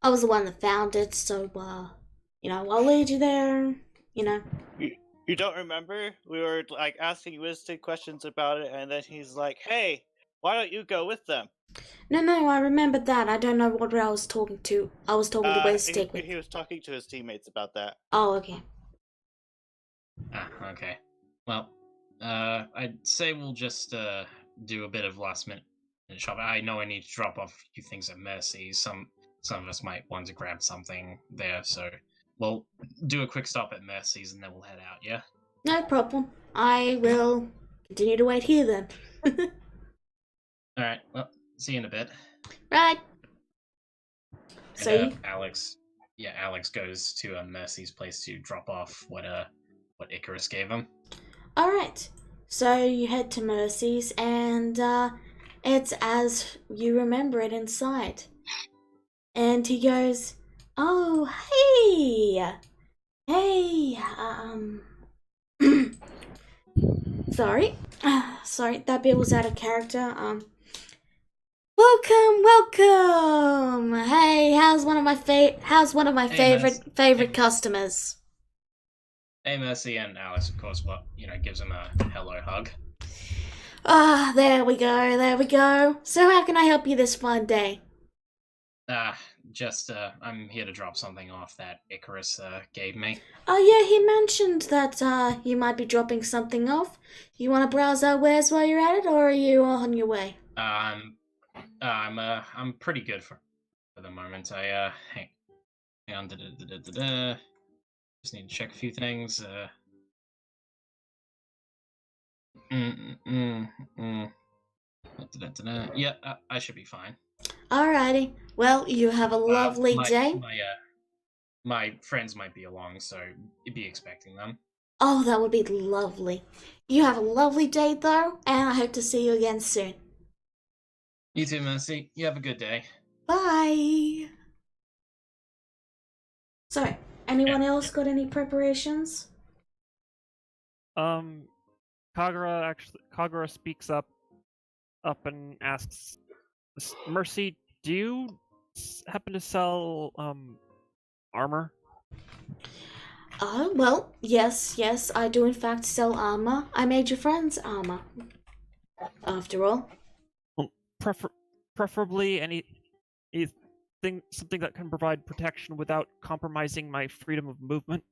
was the one that found it, so, I'll lead you there, You don't remember? We were, asking Wiztig questions about it, and then he's like, hey, why don't you go with them? No, I remembered that. I don't know what I was talking to. I was talking to Wiztig with. He was talking to his teammates about that. Oh, okay. Okay. Well, I'd say we'll just do a bit of last minute shopping. I know I need to drop off a few things at Mercy. Some of us might want to grab something there, so we'll do a quick stop at Mercy's and then we'll head out. Yeah. No problem. I will continue to wait here then. All right. Well, see you in a bit. Right. And, So you... Alex goes to Mercy's place to drop off what Icarus gave him. Alright. So you head to Mercy's and it's as you remember it inside. And he goes, "Oh, hey! Hey, sorry. Sorry, that bit was out of character. Welcome! Hey, how's one of my favorite customers?" Hey, Mercy, and Alex, of course, gives him a hello hug. There we go. So how can I help you this fine day? I'm here to drop something off that Icarus gave me. Oh yeah, he mentioned that you might be dropping something off. You want to browse our wares while you're at it, or are you on your way? I'm pretty good for the moment. Hang on, just need to check a few things. Yeah, I should be fine. Alrighty. Well, you have a lovely day. My friends might be along, so you'd be expecting them. Oh, that would be lovely. You have a lovely day, though, and I hope to see you again soon. You too, Mercy. You have a good day. Bye. Sorry, anyone else got any preparations? Kagura speaks up and asks, "Mercy, do you happen to sell armor?" Well, yes, I do in fact sell armor. I made your friend's armor, after all. Well, preferably something that can provide protection without compromising my freedom of movement.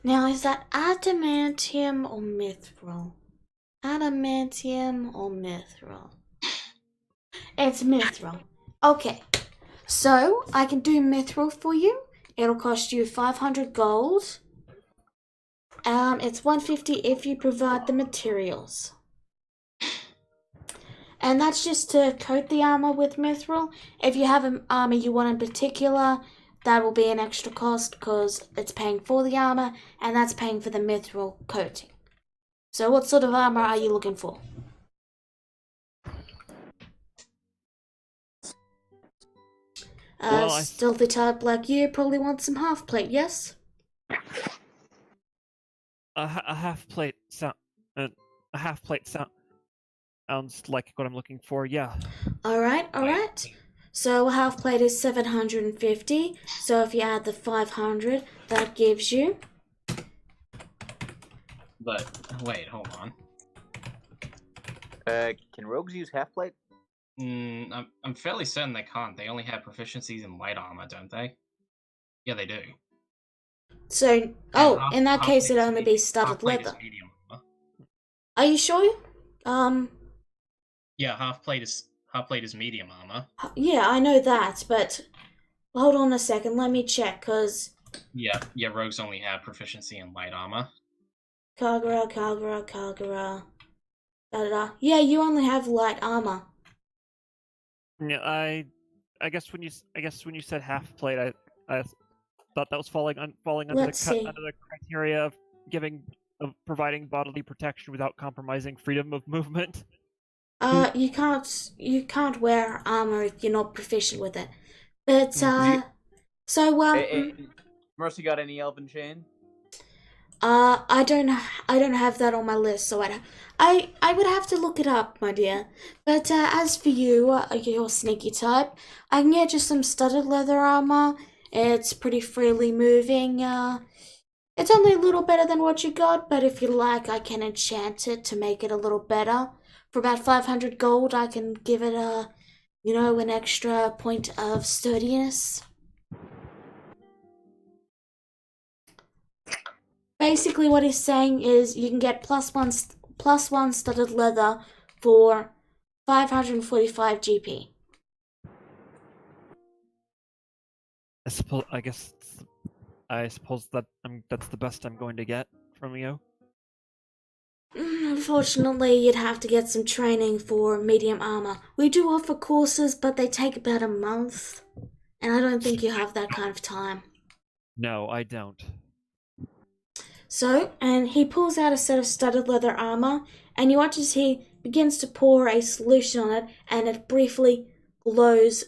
Now, is that adamantium or mithril? Adamantium or mithril? It's mithril. Okay, so I can do mithril for you. It'll cost you 500 gold. It's 150 if you provide the materials. And that's just to coat the armor with mithril. If you have an armor you want in particular, that will be an extra cost because it's paying for the armor and that's paying for the mithril coating. So what sort of armor are you looking for? Stealthy type like you probably want some half plate, yes? A half plate sounds like what I'm looking for. Yeah. All right. So a half plate is 750. So if you add the 500, that gives you. But wait, hold on. Can rogues use half plate? I'm fairly certain they can't. They only have proficiencies in light armor, don't they? Yeah, they do. So, in that case, it'd only be studded leather. Are you sure? Yeah, half plate is medium armor. Yeah, I know that, but hold on a second. Let me check, cause. Yeah. Rogues only have proficiency in light armor. Kagura. Da. Yeah, you only have light armor. Yeah, I guess when you said half plate, I thought that was falling under the criteria of providing bodily protection without compromising freedom of movement. You can't wear armor if you're not proficient with it. But Mercy got any elven chain? I don't have that on my list, so I would have to look it up, my dear. But as for you, your sneaky type, I can get you some studded leather armor. It's pretty freely moving. It's only a little better than what you got, but if you like, I can enchant it to make it a little better. For about 500 gold, I can give it an extra point of sturdiness. Basically, what he's saying is you can get +1 studded leather for 545 GP. I suppose that that's the best I'm going to get from you. Unfortunately, you'd have to get some training for medium armor. We do offer courses, but they take about a month, and I don't think you have that kind of time. No, I don't. So, and he pulls out a set of studded leather armor, and you watch as he begins to pour a solution on it, and it briefly glows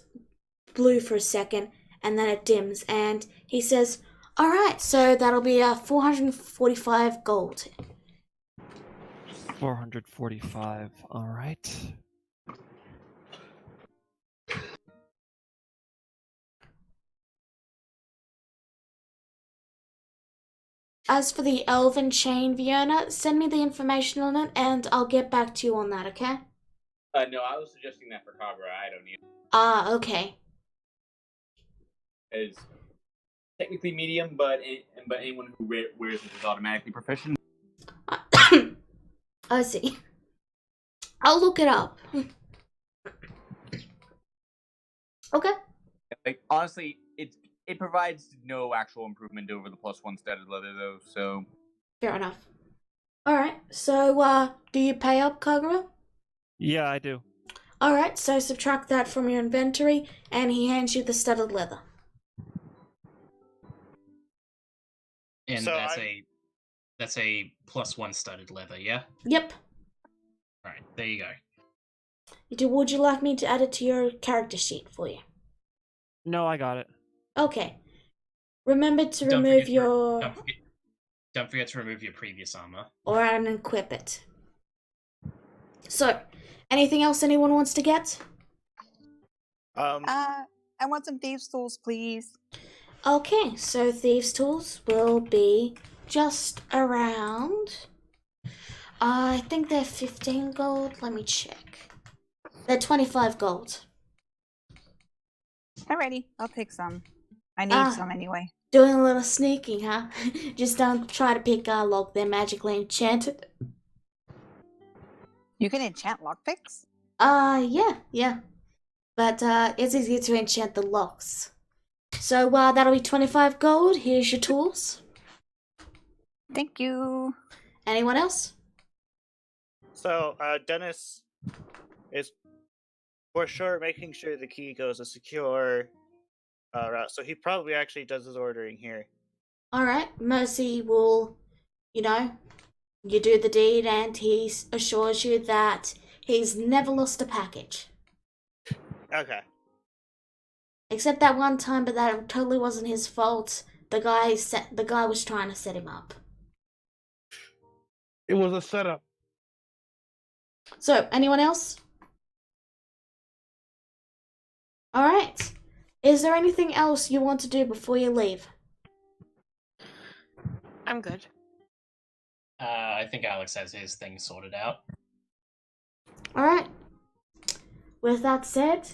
blue for a second, and then it dims, and he says, "Alright, so that'll be 445 gold." 445, alright. As for the elven chain, Fiona, send me the information on it, and I'll get back to you on that, okay? No, I was suggesting that for Kagura. I don't need it. Ah, okay. It's technically medium, but anyone who wears it is automatically proficient. I see. I'll look it up. Okay. Like, honestly, it provides no actual improvement over the +1 studded leather, though, so... Fair enough. Alright, so, do you pay up, Kagura? Yeah, I do. Alright, so subtract that from your inventory, and he hands you the studded leather. And So that's a +1 studded leather, yeah? Yep. Alright, there you go. Would you like me to add it to your character sheet for you? No, I got it. Okay. Remember to Don't remove forget your... Don't forget to remove your previous armor. Or unequip it. So, anything else anyone wants to get? I want some thieves' tools, please. Okay, so thieves' tools will be just around... I think they're 15 gold. Let me check. They're 25 gold. Alrighty, I'll take some. I need some anyway. Doing a little sneaking, huh? Just don't try to pick a lock. They're magically enchanted. You can enchant lockpicks? Yeah. But, it's easier to enchant the locks. So, that'll be 25 gold. Here's your tools. Thank you. Anyone else? So, Dennis is for sure making sure the key goes a secure route. So he probably actually does his ordering here. Alright, Mercy will, you do the deed, and he assures you that he's never lost a package. Okay. Except that one time, but that totally wasn't his fault. The guy was trying to set him up. It was a setup. So, anyone else? Alright. Is there anything else you want to do before you leave? I'm good. I think Alex has his thing sorted out. Alright. With that said,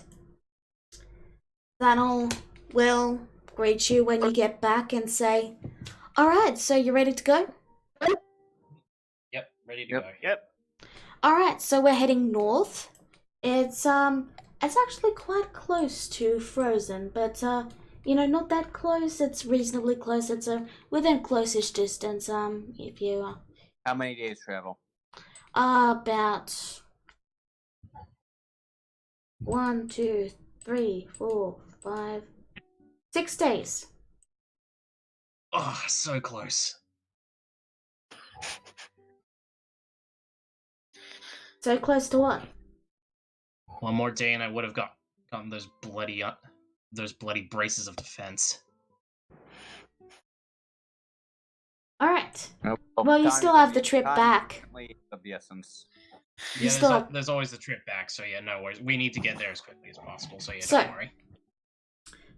Thanel will greet you when you get back and say, "Alright, so you ready to go?" Yep, ready to go. Yep. Alright, so we're heading north. It's actually quite close to Frozen, but not that close. It's reasonably close. It's within closest distance. If you How many days travel? about 1, 2, 3, 4, 5, 6 days. Oh, so close. So close to what? One more day and I would have gotten those bloody braces of defense. Alright. Well, you still have the trip back. Of the essence. Yeah, there's always the trip back, so yeah, no worries. We need to get there as quickly as possible, so yeah, don't worry.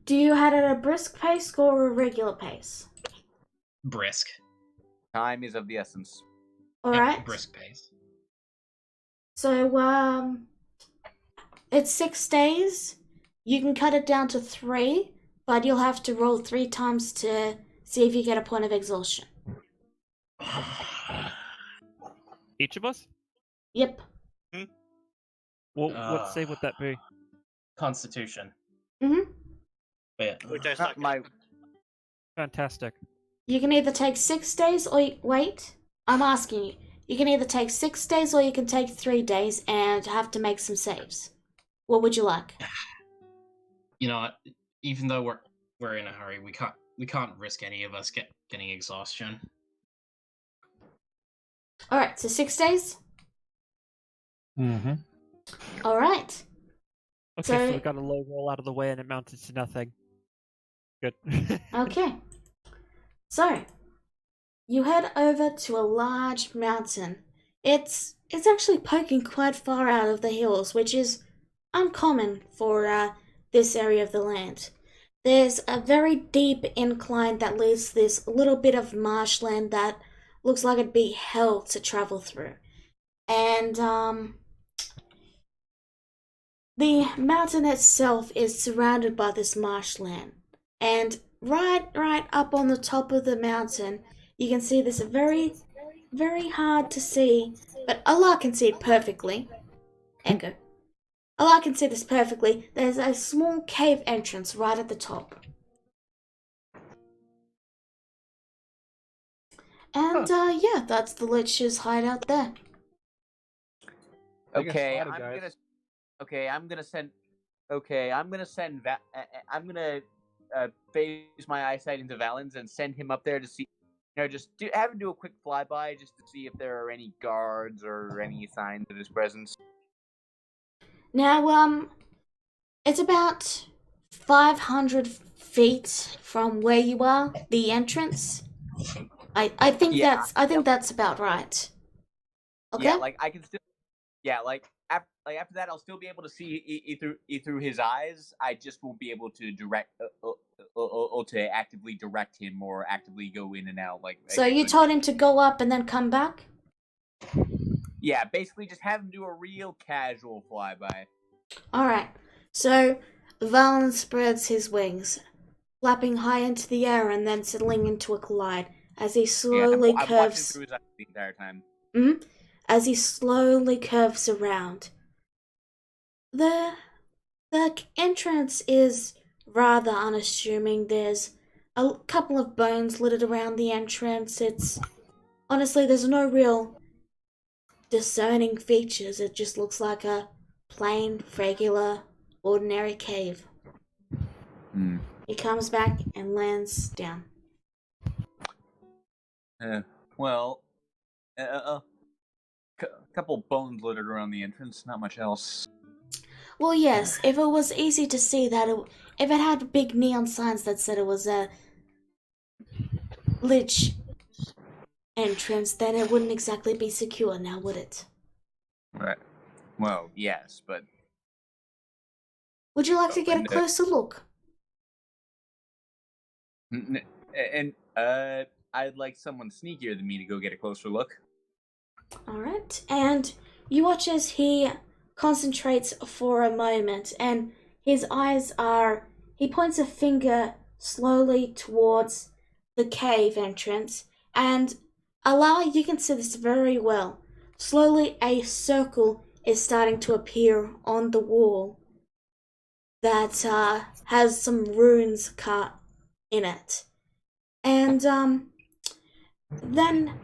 Do you head at a brisk pace or a regular pace? Brisk. Time is of the essence. Alright. Yep, brisk pace. So, it's 6 days. You can cut it down to 3, but you'll have to roll 3 times to see if you get a point of exhaustion. Each of us? Yep. Well, what save would that be? Constitution. Mm-hmm. Yeah. Which I Not suck my. at. Fantastic. You can either take 6 days or wait. I'm asking you. You can either take 6 days or you can take 3 days and have to make some saves. What would you like? You know, even though we're in a hurry, we can't risk any of us getting exhaustion. All right, so 6 days. Mm-hmm. All right. Okay, So- so we got a low roll out of the way and it mounted to nothing. Good. Okay. So, you head over to a large mountain. It's actually poking quite far out of the hills, which is uncommon for this area of the land. There's a very deep incline that leads to this little bit of marshland that looks like it'd be hell to travel through. And the mountain itself is surrounded by this marshland. And right up on the top of the mountain, you can see this very, very hard to see, but Allah can see it perfectly. Echo. Allah can see this perfectly. There's a small cave entrance right at the top. And yeah, that's the Lich's hideout there. Okay, spotted, guys. I'm gonna send. Okay, I'm gonna send. I'm gonna phase my eyesight into Valens and send him up there to see. Just have him do a quick flyby just to see if there are any guards or any signs of his presence. Now, it's about 500 feet from where you are, the entrance. I think Yeah, that's about right. Okay. Yeah, like I can still. Yeah, after that, I'll still be able to see through his eyes. I just won't be able to to actively direct him or actively go in and out. So you told him to go up and then come back? Yeah, basically just have him do a real casual flyby. Alright. So Valen spreads his wings, flapping high into the air and then settling into a glide as he slowly I'm watching curves. through his eyes the entire time. As he slowly curves around. The entrance is rather unassuming. There's a couple of bones littered around the entrance. Honestly, there's no real discerning features. It just looks like a plain, regular, ordinary cave. He comes back and lands down. Couple bones littered around the entrance. Not much else. Well, yes, if it was easy to see that, if it had big neon signs that said it was a Lich entrance, then it wouldn't exactly be secure now, would it? Right. Well, yes, but Would you like to get a closer look? and I'd like someone sneakier than me to go get a closer look. Alright, and you watch as he concentrates for a moment, and his eyes are... He points a finger slowly towards the cave entrance, and Allah, you can see this very well. Slowly a circle is starting to appear on the wall that has some runes cut in it. And then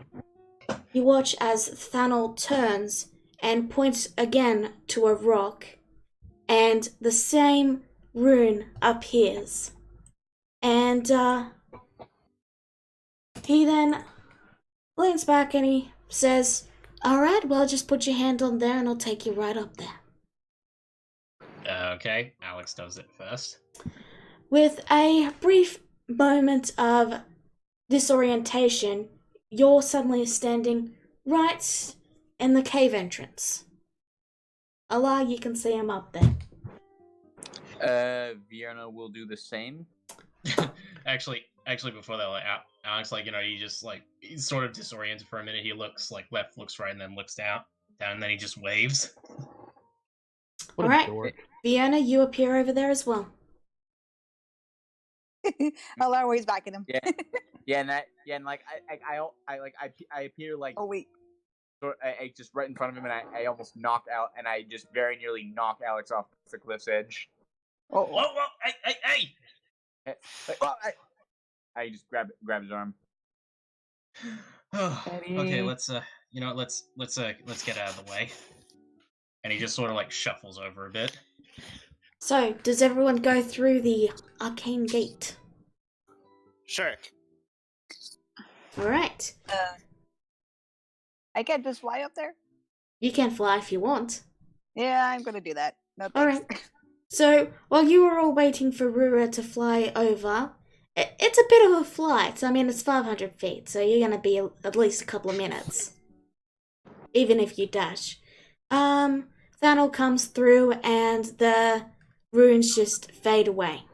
you watch as Thanel turns and points again to a rock, and the same rune appears. And he then leans back and he says, "Alright, well, just put your hand on there and I'll take you right up there." Okay, Alex does it first. With a brief moment of disorientation, you're suddenly standing right in the cave entrance. Allah, you can see him up there. Vierna will do the same. Actually, before that, like, Alex, like, he just, like, he's sort of disoriented for a minute. He looks, like, left, looks right, and then looks down, and then he just waves. Alright, Vienna, you appear over there as well. Alar waves back at him. And like I appear like Oh wait. I just right in front of him, and I almost knock out, and I just very nearly knock Alex off the cliff's edge. Oh. Whoa, hey! I just grab his arm. Okay, let's get out of the way. And he just sort of like shuffles over a bit. So, does everyone go through the arcane gate? Sure. Alright. I can't just fly up there? You can fly if you want. Yeah, I'm gonna do that. No thanks. Alright. So, while you were all waiting for Rura to fly over, it's a bit of a flight. I mean, it's 500 feet, so you're gonna be at least a couple of minutes. Even if you dash. Thanel comes through and the runes just fade away.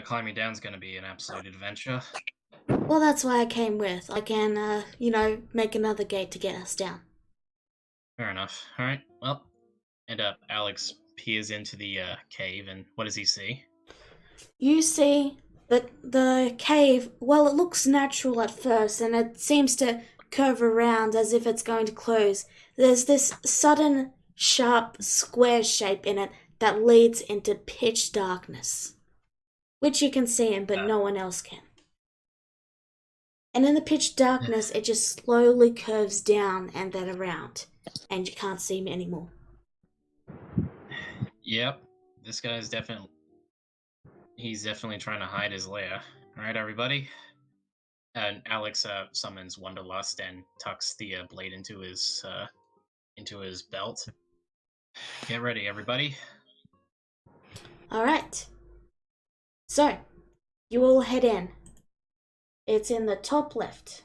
Climbing down's gonna be an absolute adventure. Well, that's why I came with. I can, make another gate to get us down. Fair enough. Alright, well. And Alex peers into the cave, and what does he see? You see that the cave, well, it looks natural at first, and it seems to curve around as if it's going to close. There's this sudden, sharp, square shape in it that leads into pitch darkness, which you can see in, but no one else can. And in the pitch darkness, it just slowly curves down and then around, and you can't see him anymore. Yep, this guy's he's definitely trying to hide his lair. Alright, everybody? And Alex summons Wanderlust and tucks the blade into his belt. Get ready, everybody. Alright. So, you all head in. It's in the top left.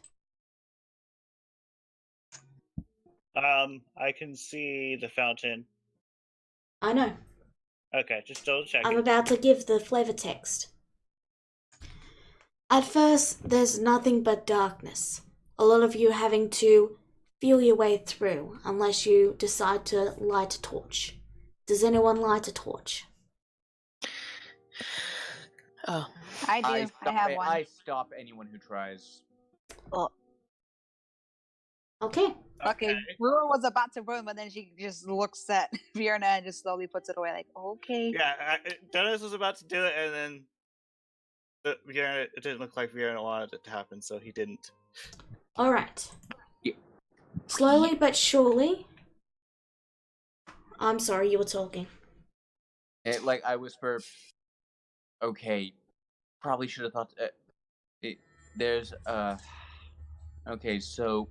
I can see the fountain. I know. Okay, just double checking. I'm about to give the flavor text. At first, there's nothing but darkness. A lot of you having to feel your way through unless you decide to light a torch. Does anyone light a torch? Oh. I do. I have one. I stop anyone who tries. Okay. Okay, Rura was about to run, but then she just looks at Fiona and just slowly puts it away, like, okay. Yeah, Dennis was about to do it, and then it didn't look like Fiona wanted it to happen, so he didn't. Alright. Yeah. Slowly but surely. I'm sorry, you were talking. I whisper, okay, probably should have thought, okay, so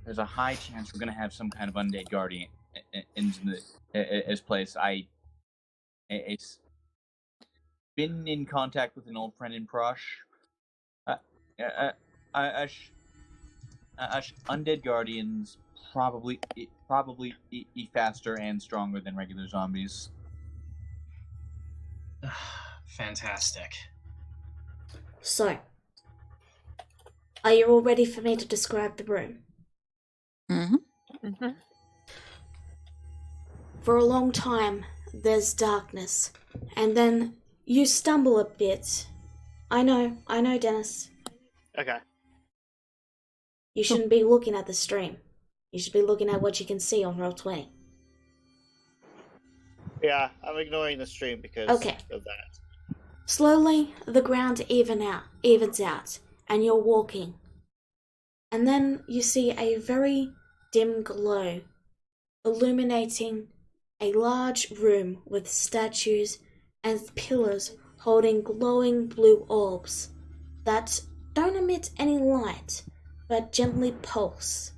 there's a high chance we're gonna have some kind of undead guardian in his place. It's been in contact with an old friend in Prosh. Undead guardians probably faster and stronger than regular zombies. Fantastic. So, are you all ready for me to describe the room? Mm-hmm. For a long time, there's darkness, and then you stumble a bit. I know, Dennis. Okay. You shouldn't be looking at the stream. You should be looking at what you can see on Roll20. Yeah, I'm ignoring the stream because of that. Slowly, the ground evens out, and you're walking. And then you see a very dim glow, illuminating a large room with statues and pillars holding glowing blue orbs that don't emit any light, but gently pulse.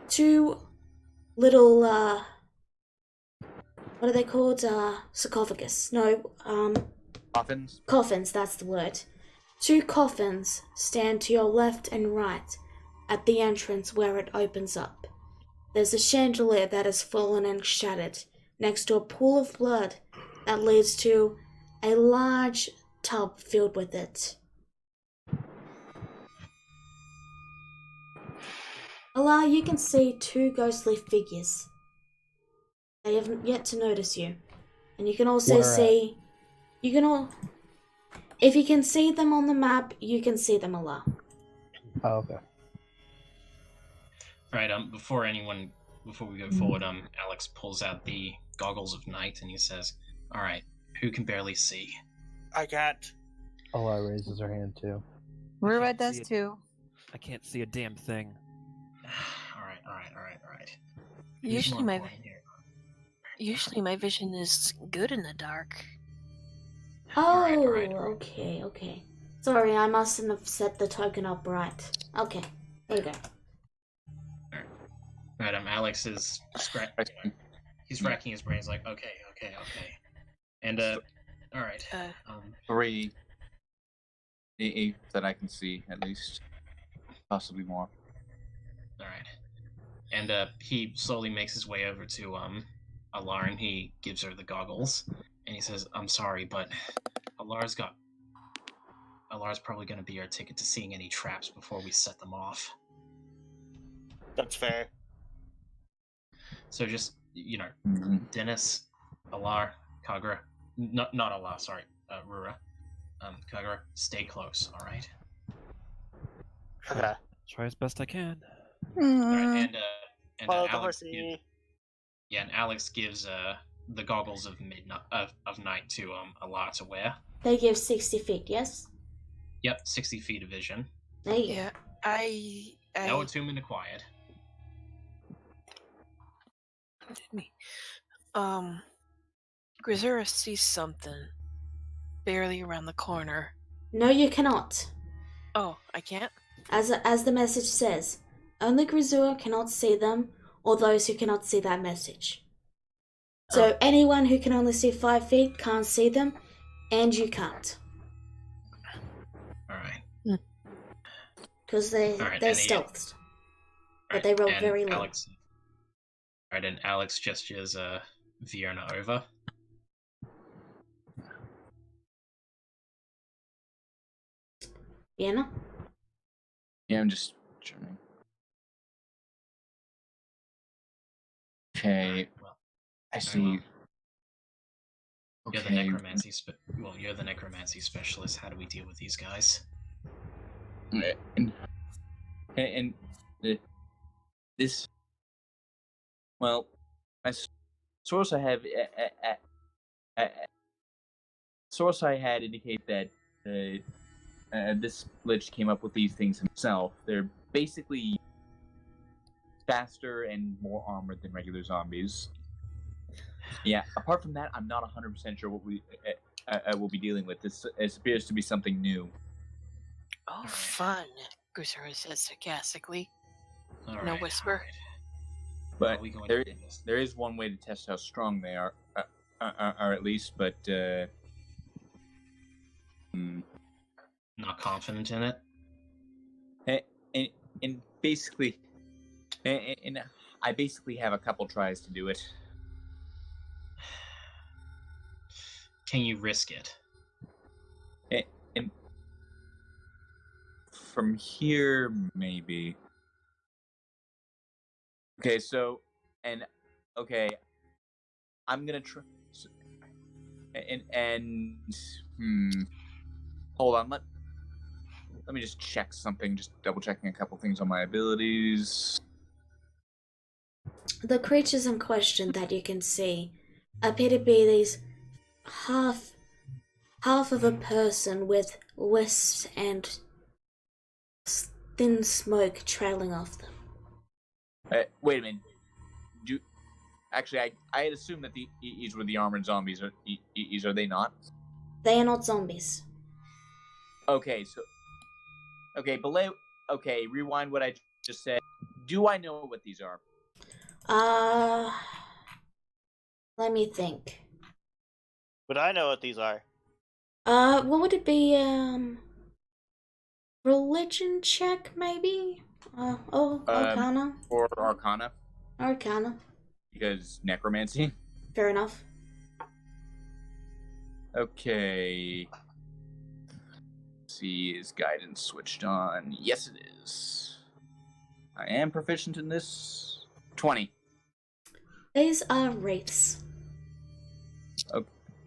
Two little, what are they called? Sarcophagus. No, Coffins? Coffins, that's the word. Two coffins stand to your left and right at the entrance where it opens up. There's a chandelier that has fallen and shattered next to a pool of blood that leads to a large tub filled with it. Alar, you can see two ghostly figures. They haven't yet to notice you. And you can also Where see... You can all... If you can see them on the map, you can see them a lot. Oh, okay. Right. Before we go forward, Alex pulls out the goggles of night and he says, "All right, who can barely see?" I can't. Alar raises her hand too. Ruba does see it. too. I can't see a damn thing. All right. Usually my vision is good in the dark. Oh, All right. okay. Sorry, I mustn't have set the token up right. Okay, there you go. Right. Alex is he's racking his brains like, okay. And all right. 3 that I can see, at least. Possibly more. All right. And he slowly makes his way over to Alar, and he gives her the goggles, and he says, "I'm sorry, but Alar's probably going to be our ticket to seeing any traps before we set them off." That's fair. So just, Dennis, Alar, Kagura, not Alar, sorry, Rura, Kagura, stay close, all right? Okay. Try as best I can. All right, and Follow the Alex, horsey. and Alex gives the goggles of night to Alar to wear. They give 60 feet, yes? Yep, 60 feet of vision. There you go. Yeah, I No attunement acquired. Grisura sees something barely around the corner. No, you cannot. Oh, I can't? As the message says, only Grisura cannot see them, or those who cannot see that message. So anyone who can only see 5 feet can't see them, and you can't. All right. Because they're stealthed. But they roll very low. Alright, and Alex gestures Vierna over. Vienna? Yeah, I'm just trying. Okay, Well, I see. You're the Okay. necromancy you're the necromancy specialist. How do we deal with these guys? And this, well, my source I have, source I had indicate that this lich came up with these things himself. They're basically faster and more armored than regular zombies. Yeah. Apart from that, I'm not 100% sure what we will be dealing with. This appears to be something new. Oh, fun, Grisura says sarcastically. No whisper. But there is one way to test how strong they are at least, but not confident in it. And basically, and I basically have a couple tries to do it. Can you risk it? And from here, maybe. Okay, so, I'm gonna try. Hold on, let me just check something. Just double checking a couple things on my abilities. The creatures in question that you can see appear to be these half of a person with wisps and thin smoke trailing off them. Wait a minute. I had assumed that these were the armored zombies. Are they not? They are not zombies. Okay, so... Okay, rewind what I just said. Do I know what these are? Let me think. But I know what these are. What would it be, religion check, maybe? Arcana? Or Arcana? Arcana. Because necromancy? Fair enough. Okay. Let's see, is guidance switched on? Yes, it is. I am proficient in this. 20. These are wraiths.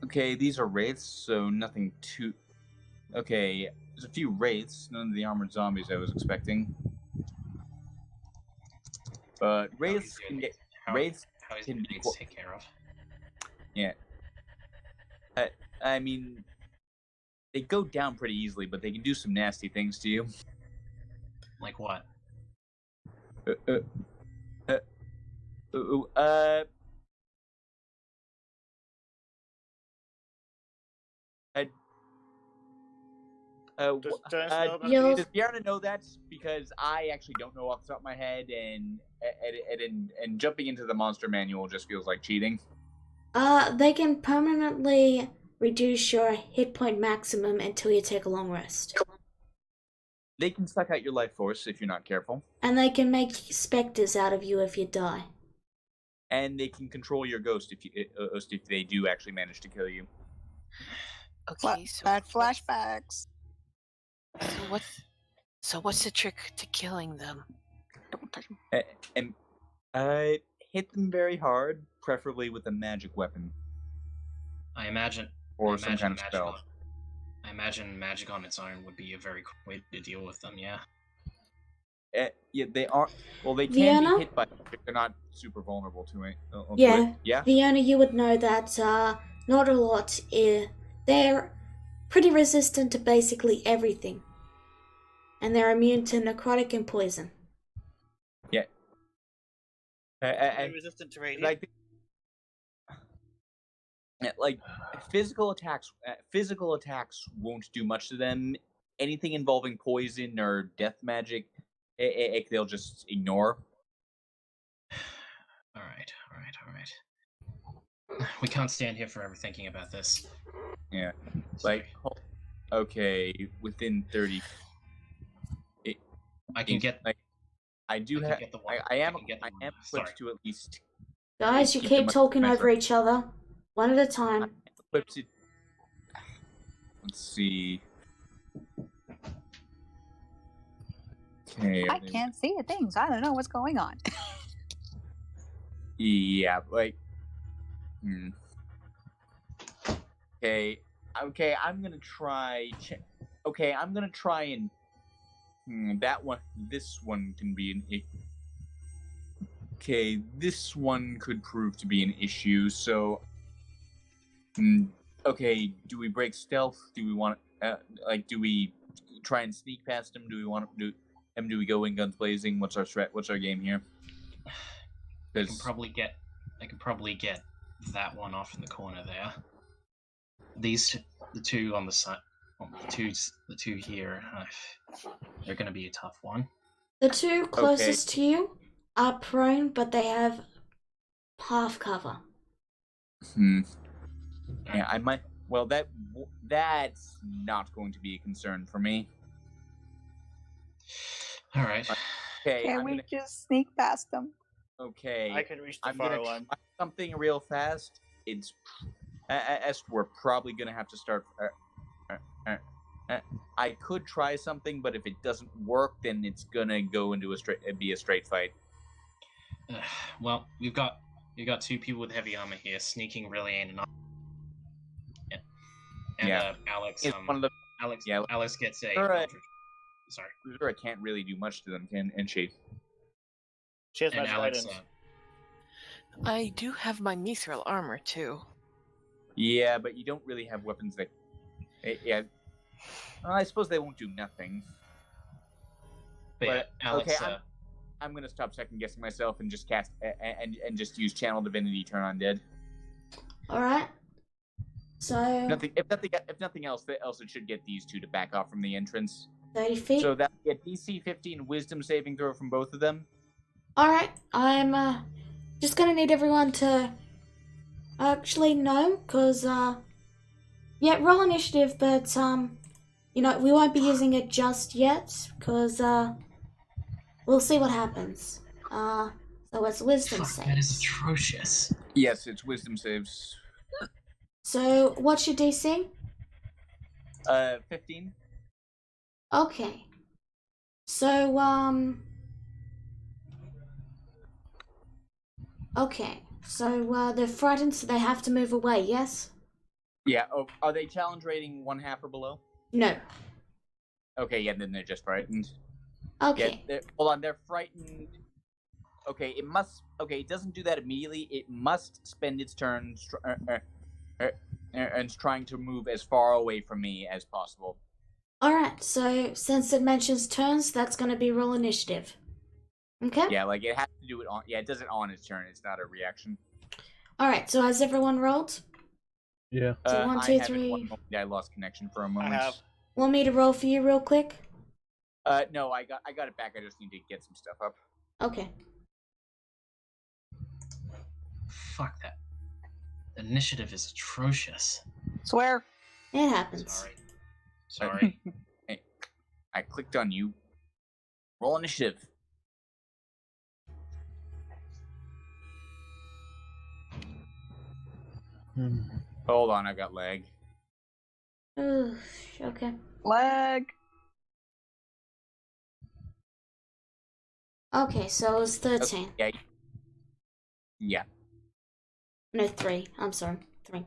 Okay, these are wraiths, so nothing too. Okay, there's a few wraiths, none of the armored zombies I was expecting. But wraiths can get wraiths How is can be Wraiths take care of? Yeah. I mean, they go down pretty easily, but they can do some nasty things to you. Like what? Does Bjarna know that? Because I actually don't know off the top of my head, and jumping into the monster manual just feels like cheating. They can permanently reduce your hit point maximum until you take a long rest. They can suck out your life force if you're not careful. And they can make specters out of you if you die. And they can control your ghost if they do actually manage to kill you. Okay, so bad flashbacks. So what's the trick to killing them? Don't touch them. And hit them very hard, preferably with a magic weapon. I imagine. Or some kind of spell. I imagine magic on its own would be a very quick way to deal with them. Yeah. Yeah, they are. Well, they can Vienna? be hit by. They're not super vulnerable to it. Yeah. Yeah. Vienna, you would know that not a lot. They're pretty resistant to basically everything, and they're immune to necrotic and poison. Yeah. Resistant to radiant. Like physical attacks won't do much to them. Anything involving poison or death magic, they'll just ignore. All right. We can't stand here forever thinking about this. Yeah. Like, okay, within 30. I can get. Like, I do have. I am equipped to at least. Guys, you keep talking over each other. One at a time. Let's see. Okay. I can't see a thing, so I don't know what's going on. Yeah, like. Okay, I'm gonna try. I'm gonna try and. That one. This one can be an. Okay, this one could prove to be an issue. So. Okay, do we break stealth? Do we want do we try and sneak past him? Do we want to do we go in guns blazing? What's our threat? What's our game here? I can probably get that one off in the corner there. The two on the side, the two here, they're going to be a tough one. The two closest to you are prone, but they have half cover. Yeah, I might. Well, that's not going to be a concern for me. All right. Okay. Can we just sneak past them? Okay. I can reach the far one. Try something real fast. It's we're probably gonna have to start. I could try something, but if it doesn't work, then it's gonna go into a straight fight. Well, we've got two people with heavy armor here. Sneaking really ain't enough. And Alex, Alex gets a. Sorry. Ruzura can't really do much to them, can she? She has magic items. I do have my mithril armor too. Yeah, but you don't really have weapons that. Yeah. Well, I suppose they won't do nothing. But Alex, okay, I'm gonna stop second guessing myself and just cast and just use Channel Divinity Turn Undead. All right. So. If nothing else, it should get these two to back off from the entrance. 30 feet. So that get DC 15 Wisdom saving throw from both of them. All right. I'm just gonna need everyone to actually no, cause yeah, roll initiative, but we won't be using it just yet, cause we'll see what happens. So it's wisdom saves. That is atrocious. Yes, it's wisdom saves. So what's your DC? 15. Okay. So okay. So they're frightened, so they have to move away. Yes. Yeah. Oh, are they challenge rating 1/2 or below? No. Okay. Yeah. Then they're just frightened. Okay. Yeah, hold on. They're frightened. Okay. It must. Okay. It doesn't do that immediately. It must spend its turn and trying to move as far away from me as possible. Alright, so since it mentions turns, that's going to be roll initiative. Okay? Yeah, like it has to do it on. Yeah, it does it on its turn. It's not a reaction. Alright, so has everyone rolled? Yeah. So 1, 2, 3. I lost connection for a I moment. have. Want me to roll for you real quick? No, I got it back. I just need to get some stuff up. Okay. Fuck that. The initiative is atrocious. Swear. It happens. Sorry. Hey, I clicked on you. Roll initiative. Hold on, I got lag. Ooh, okay. Lag. Okay, so it was 13. Yeah. Yeah. No, 3. I'm sorry. 3.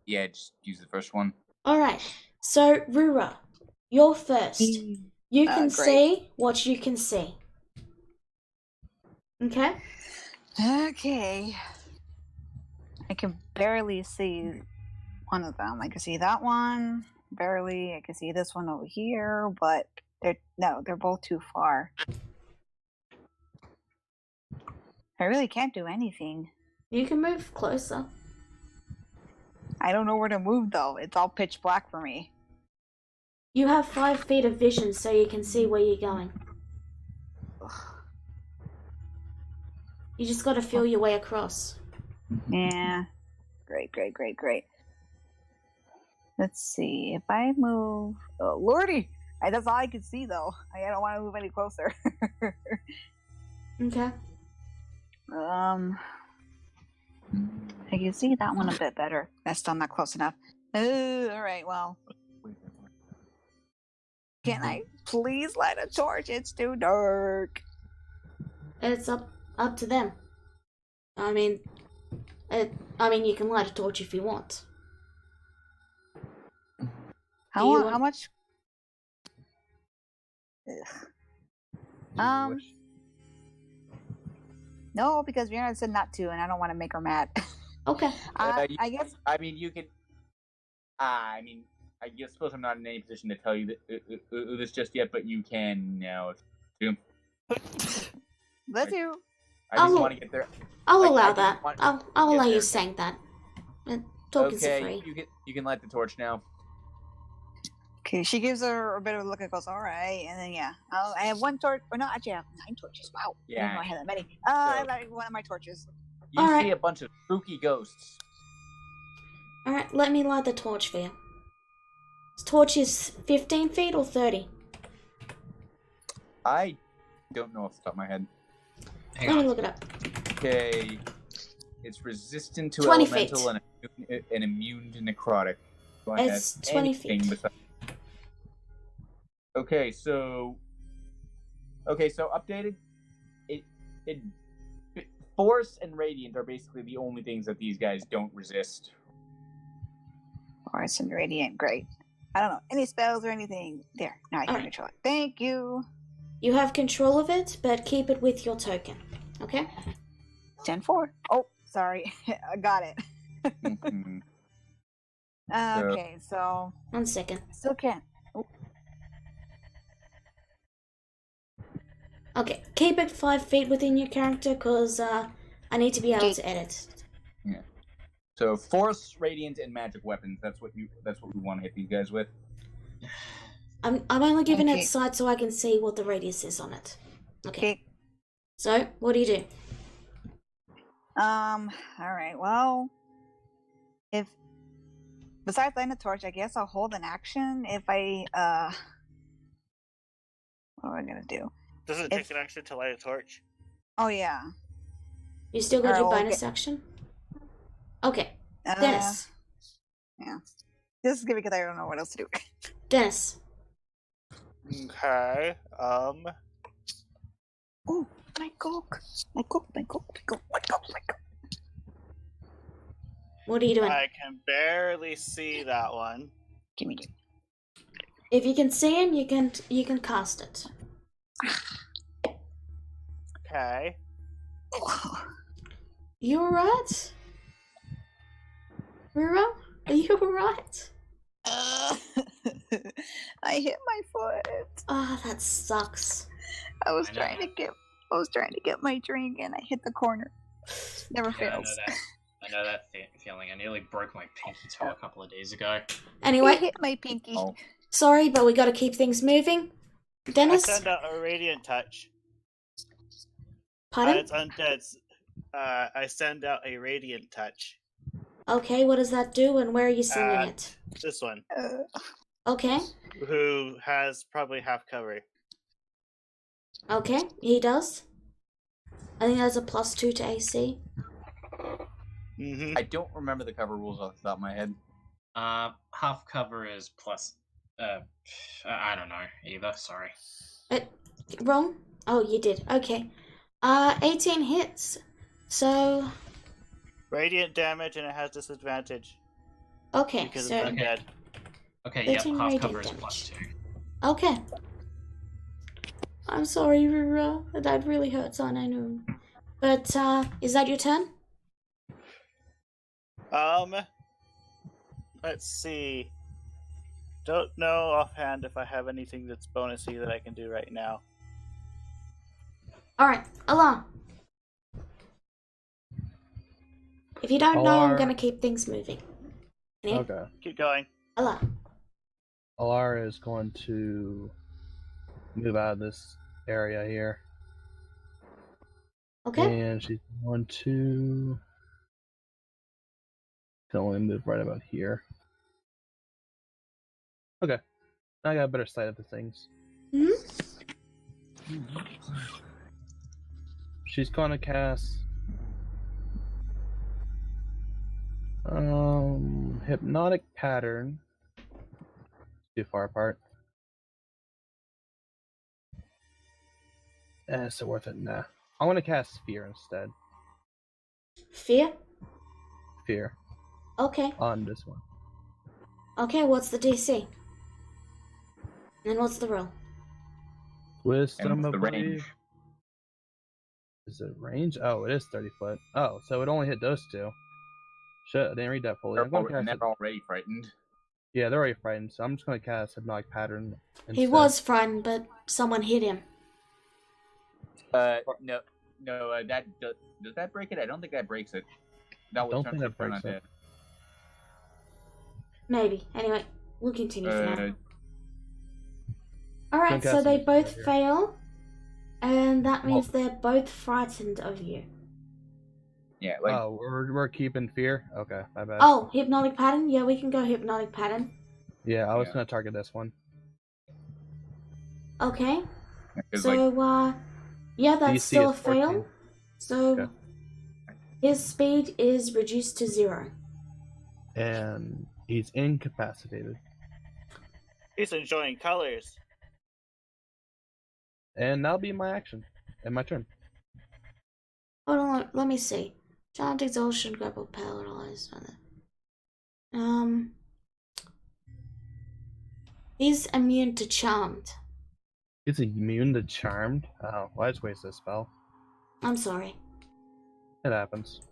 Yeah, just use the first one. Alright, so Rura, you're first. You can great. see what you can see. Okay? Okay. I can barely see one of them. I can see that one. Barely. I can see this one over here, but they're both too far. I really can't do anything. You can move closer. I don't know where to move though. It's all pitch black for me. You have 5 feet of vision so you can see where you're going. You just gotta feel your way across. Yeah. Great. Let's see. If I move... Oh, lordy! That's all I can see, though. I don't want to move any closer. Okay. I can see that one a bit better. That's still not close enough. Alright, well. Can I please light a torch? It's too dark. It's up to them. I mean, you can light a torch if you want. How much? Ugh. No, because Vienna said not to, and I don't want to make her mad. Okay. I guess. I mean, you can. I mean, I guess suppose I'm not in any position to tell you this just yet, but you can now. Let's do. I just want to get there. I'll Like, allow I that. just want I'll to get allow you there. saying that. Talking's Okay, free. you can light the torch now. Okay, she gives her a bit of a look and goes, all right. And then, yeah. I have 1 torch. Or no, actually, I have 9 torches. Wow. I didn't know I had that many. I light one of my torches. You All see right. a bunch of spooky ghosts. Alright, let me light the torch for you. This torch is 15 feet or 30? I don't know off the top of my head. Let me look it up. Okay. It's resistant to 20 elemental feet. and immune to necrotic. Do I It's have 20 anything feet. besides- Okay, so updated. It force and radiant are basically the only things that these guys don't resist. Force and radiant, great. I don't know any spells or anything. There, now I can control it. Thank you. You have control of it, but keep it with your token. Okay? Gen 4. Oh, sorry. I got it. Mhm. Okay, so 1 second. still can't. Oh, Okay, keep it 5 feet within your character, because I need to be able to edit. Yeah. So force, radiant, and magic weapons. That's what we want to hit these guys with. I'm only giving Okay. it sight so I can see what the radius is on it. Okay. okay. So, what do you do? All right. Well, if besides lighting a torch, I guess I'll hold an action if I what am I gonna do? Does it take an action to light a torch? Oh yeah. You still got Alright, your well, bonus action? Okay. Uh, Dennis. Yeah. This is good because I don't know what else to do. Dennis. Okay. Ooh, My cook. My cook. My cook. My cook. My cook. My cook. What are you doing? I can barely see that one. Gimme. If you can see him, you can cast it. Okay. You alright? Rira? Are you alright? I hit my foot. Ah, that sucks. I was I know trying that. to get my drink and I hit the corner. Never Yeah, fails. I know that feeling. I nearly broke my pinky toe a couple of days ago. Anyway, He hit my pinky. Oh. sorry, but we gotta keep things moving. Dennis? I send out a radiant touch. Pardon? It's undead. I send out a radiant touch. Okay, what does that do and where are you sending it? This one, Okay, who has probably half cover. okay, he does. I think that's a +2 to AC. Mm-hmm. I don't remember the cover rules off the top of my head. Half cover is plus. I don't know either. Sorry. Wrong? Oh, you did. Okay. 18 hits. So, Radiant damage, and it has disadvantage okay, because so, it's undead. Okay, yep. 13 Half radiant cover is damage. +2. Okay. I'm sorry, Rura. That really hurts, I know. But, is that your turn? Let's see. Don't know offhand if I have anything that's bonusy that I can do right now. Alright, Allah. If you don't know, I'm Alar. gonna keep things moving. Yeah? Okay. Keep going. Allah. Alara is going to move out of this area here. Okay? And she's going to can only move right about here. Okay. Now I got a better sight of the things. Hmm? She's gonna cast hypnotic pattern. Too far apart. Is it worth it? Nah. I'm gonna cast fear instead. Fear? Fear Okay. on this one. Okay, what's the DC? And what's the roll? Wisdom And of the range. Is it range? Oh, it is 30 foot. Oh, so it only hit those two. Shit, I didn't read that fully. I'm gonna And cast they're it. already frightened. Yeah, they're already frightened, so I'm just gonna cast hypnotic pattern instead. He was frightened, but someone hit him. No, that does that break it? I don't think that breaks it. That was Don't think that turn breaks on it. Maybe. Anyway, we'll continue for now. dead. Alright, so Fantastic. they both Here. fail. And that means they're both frightened of you. Yeah, like Oh, we're keeping fear? Okay, my bad. Oh, hypnotic pattern? Yeah, we can go hypnotic pattern. Yeah, I was Yeah. gonna target this one. Okay. 'cause, So, yeah, that's DC still a is 14. fail. So, Okay. his speed is reduced to 0. And he's incapacitated. He's enjoying colors. And that'll be my action. And my turn. Hold on, let me see. Charmed exhaustion, grapple, paralyzed. He's immune to charmed. He's immune to charmed? Oh, well, I just wasted a spell. I'm sorry. It happens.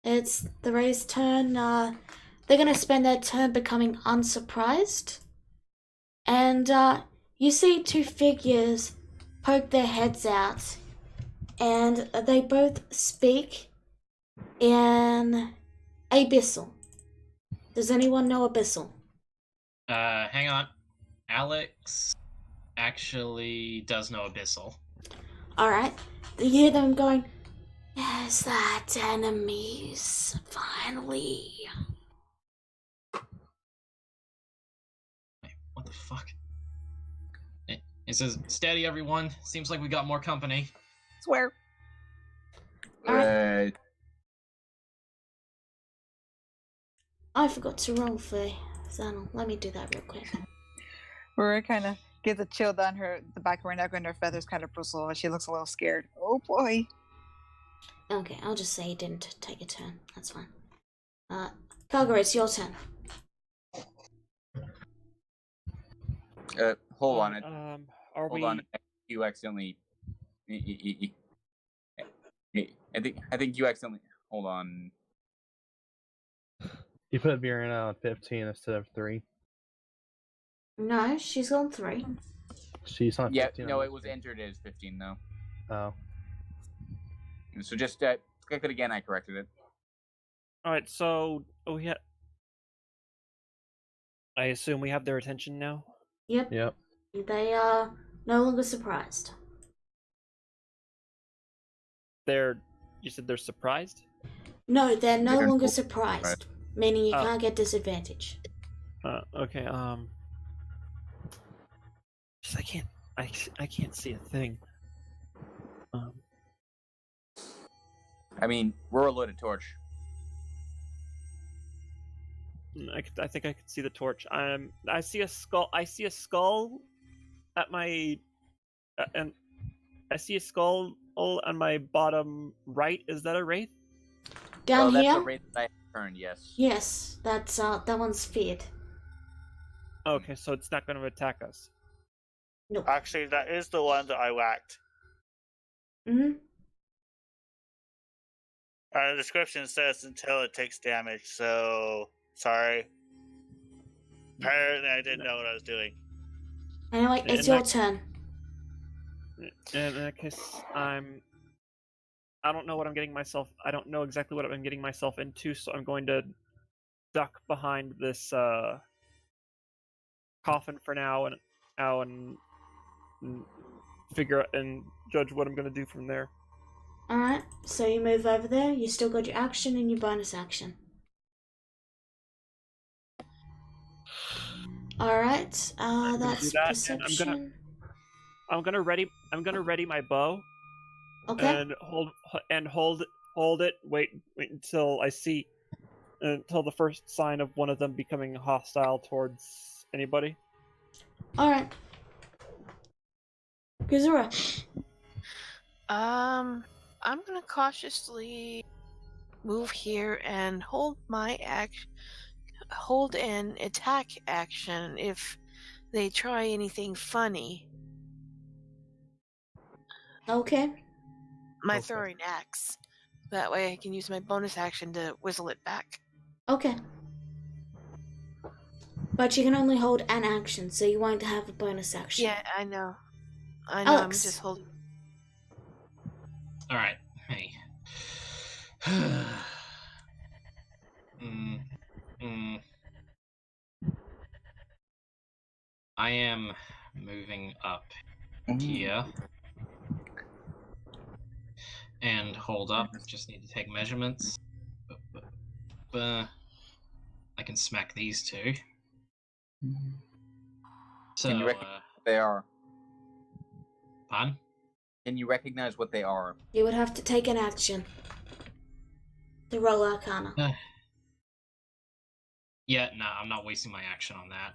It's the Ray's turn. They're gonna spend their turn becoming unsurprised. And you see two figures poke their heads out. And they both speak in Abyssal. Does anyone know Abyssal? Hang on. Alex actually does know Abyssal. Alright. You hear them going, "Is that enemies? Finally." What the fuck? It says, "Steady, everyone. Seems like we got more company." Swear. Alright. I forgot to roll for Zanel. Let me do that real quick. We're kind of Gets a chill down the back of her neck when her feathers kind of bristle and she looks a little scared. Oh boy. Okay, I'll just say you didn't take a turn. That's fine. Kagura, it's your turn. Hold on. Hold on. You accidentally. I think you accidentally. Hold on. You put Virina on 15 instead of 3. No, she's on 3. She's on 15. No, it was entered as 15 though. Oh. So just click it again. I corrected it. All right, so I assume we have their attention now. Yep. Yep. They are no longer surprised. You said they're surprised? No, they're no They're longer cool. surprised, meaning you Oh. can't get disadvantage. Okay. I can't see a thing. I mean, we're a loaded torch. I think I can see the torch. I see a skull. I see a skull at my, and I see a skull on my bottom right. Is that a wraith? Down that's here? the rate that I turned. Yes. Yes, that's that one's feared. Okay, so it's not going to attack us. Nope. Actually, that is the one that I whacked. Mm-hmm. The description says until it takes damage, so sorry. Apparently, I didn't know what I was doing. Anyway, it's your turn. In that case, I don't know what I'm getting myself. I don't know exactly what I'm getting myself into, so I'm going to duck behind this coffin for now, and figure out and judge what I'm going to do from there. Alright, so you move over there, you still got your action and your bonus action. Alright, that's that, perception. I'm gonna ready my bow. Okay. And hold it. Wait until I see until the first sign of one of them becoming hostile towards anybody. Alright. Kazura. I'm gonna cautiously move here and hold an attack action if they try anything funny. Okay. My throwing axe. That way I can use my bonus action to whistle it back. Okay. But you can only hold an action, so you won't have a bonus action. Yeah, I know. I'm Alex. just holding. All right. Hey. I am moving up here. And hold up. Just need to take measurements. I can smack these two. So, Can you recognize what they are? Pardon? Can you recognize what they are? You would have to take an action to roll Arcana. Yeah, no, I'm not wasting my action on that.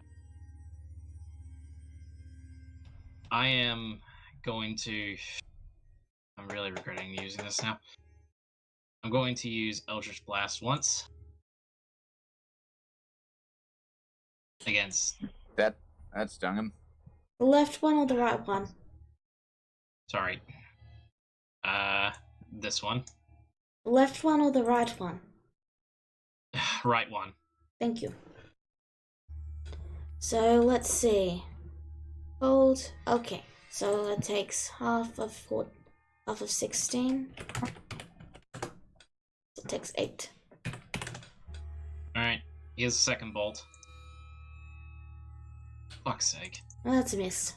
I am going to... I'm really regretting using this now. I'm going to use Eldritch Blast once. Against... That stung him. The left one or the right one? Sorry. This one. The left one or the right one? Right one. Thank you. So let's see. Hold. Okay. So it takes half of 16. So it takes 8. Alright. Here's the second bolt. Fuck's sake. Well, that's a miss.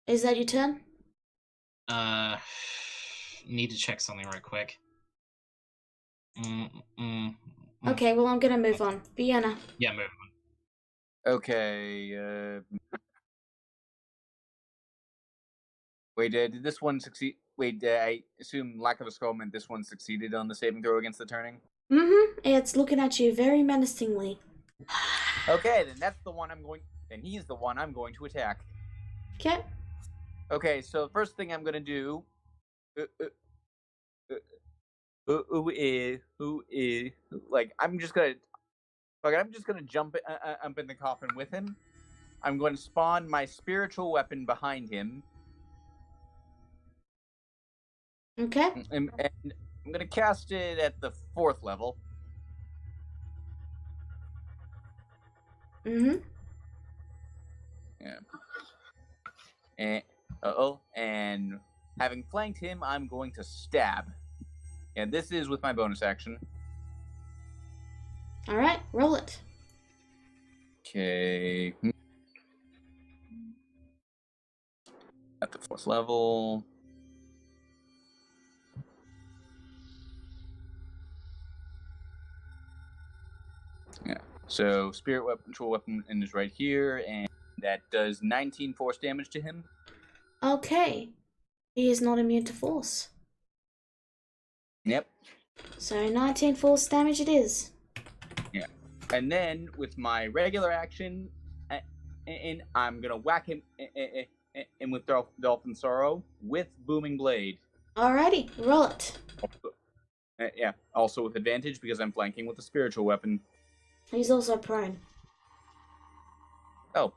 Is that your turn? Need to check something right quick. Okay, well I'm gonna move on. Vienna. Yeah, move on. Okay. Wait, did this one succeed? Wait, I assume lack of a skull meant this one succeeded on the saving throw against the turning? Mm-hmm. It's looking at you very menacingly. Okay, then that's the one I'm going... then he's the one I'm going to attack. Okay. Okay, so the first thing I'm gonna do I'm just gonna jump up in the coffin with him. I'm going to spawn my spiritual weapon behind him. Okay. And I'm gonna cast it at the 4th level. Mm-hmm. Yeah. And having flanked him, I'm going to stab. And this is with my bonus action. All right, roll it. Okay. At the 4th level. Yeah. So spirit weapon is right here, and that does 19 force damage to him. Okay. He is not immune to force. Yep. So 19 force damage it is. Yeah. And then with my regular action, and I'm gonna whack him in with Dolphin Sorrow with Booming Blade. Alrighty, roll it. Yeah. Also with advantage because I'm flanking with a spiritual weapon. He's also prone. Oh.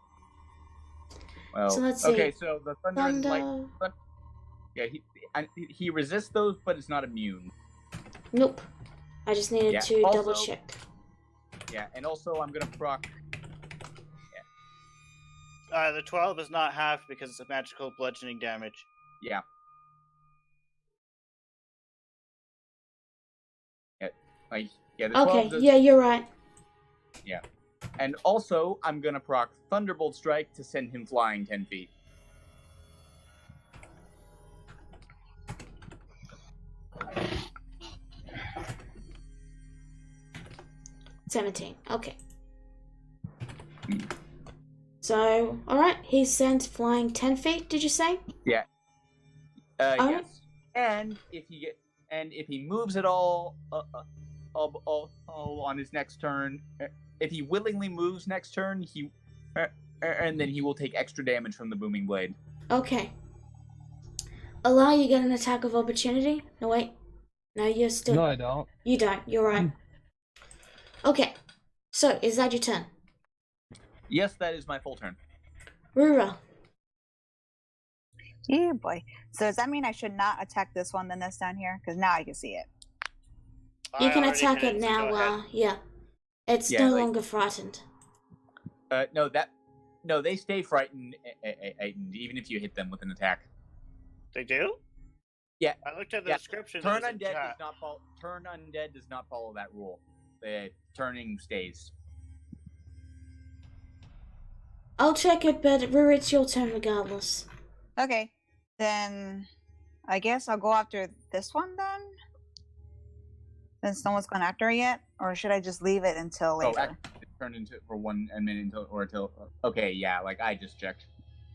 Well. So let's see. Okay. So the thunder and Thunder. light. Yeah. He resists those, but it's not immune. Nope. I just needed to also, double check. Yeah, and also I'm gonna proc. The 12 is not half because it's a magical bludgeoning damage. Yeah. Yeah. The 12 Okay, does, yeah, you're right. Yeah. And also, I'm gonna proc Thunderbolt Strike to send him flying 10 feet. $17. Okay. So, alright, he's sent flying 10 feet, did you say? Yeah. Alright. Yes. And if he moves at all on his next turn, if he willingly moves next turn, and then he will take extra damage from the booming blade. Okay. Allow you get an attack of opportunity? No, wait. No, you're still... No, I don't. You don't, you're right. Okay. So, is that your turn? Yes, that is my full turn. Rura. Yeah, boy. So does that mean I should not attack this one then that's down here? Because now I can see it. You can already attack did, it so go now, ahead. yeah. It's Yeah, no like- longer frightened. No, they stay frightened even if you hit them with an attack. They do? Yeah. I looked at the Yeah. description. Turn there's a undead chat. does not follow that rule. The turning stays. I'll check it, but Rura, it's your turn regardless. Okay. Then I guess I'll go after this one then? Since no one's gone after it yet? Or should I just leave it until later? It turned into for 1 minute until. Okay, yeah, like I just checked.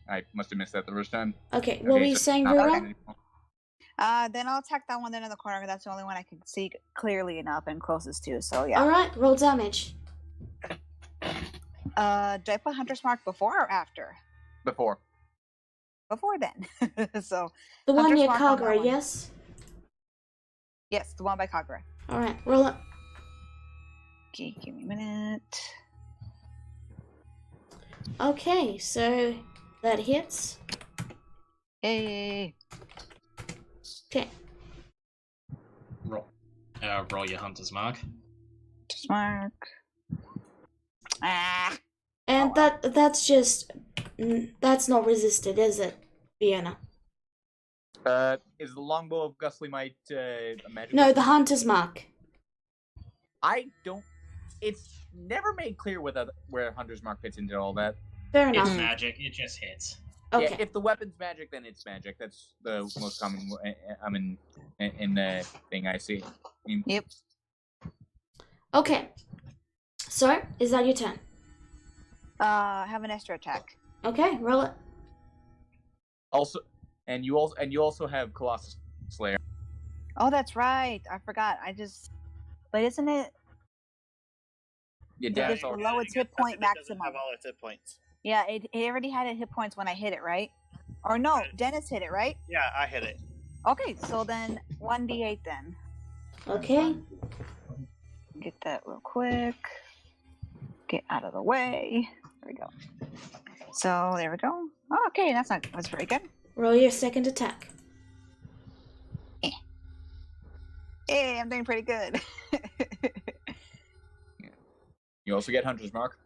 I must have missed that the first time. Okay, what were you so saying, not Rura? happening anymore. Then I'll attack that one then in the corner. That's the only one I can see clearly enough and closest to. So yeah. Alright, roll damage. Do I put Hunter's Mark before or after? Before. Before then. So The one Hunter's near Mark on that Kagura, one. yes? Yes, the one by Kagura. Alright, roll it. Okay, give me a minute. Okay, so that hits. Hey. Okay. Roll your hunter's mark. Hunter's Mark. Ah. And Oh, wow. that's just... That's not resisted, is it, Fiona? Is the longbow of Gustly Might a magic? No, the Hunter's Mark. I don't. It's never made clear where Hunter's Mark fits into all that. Fair It's enough. magic. It just hits. Okay. Yeah, if the weapon's magic, then it's magic. That's the most common. In the thing I see. Yep. Okay. So, is that your turn? Have an extra attack. Okay, roll it. Also, and you also have Colossus Slayer. Oh, that's right. I forgot. But isn't it? Yeah, Because that's all. below its hit Because point it doesn't maximum. have all its hit points. Yeah, it already had hit points when I hit it, right? Or no, Dennis hit it, right? Yeah, I hit it. Okay, so then 1d8 then. Okay. Get that real quick. Get out of the way. There we go. So there we go. Oh, okay, that's very good. Roll your second attack. Hey, I'm doing pretty good. You also get Hunter's Mark.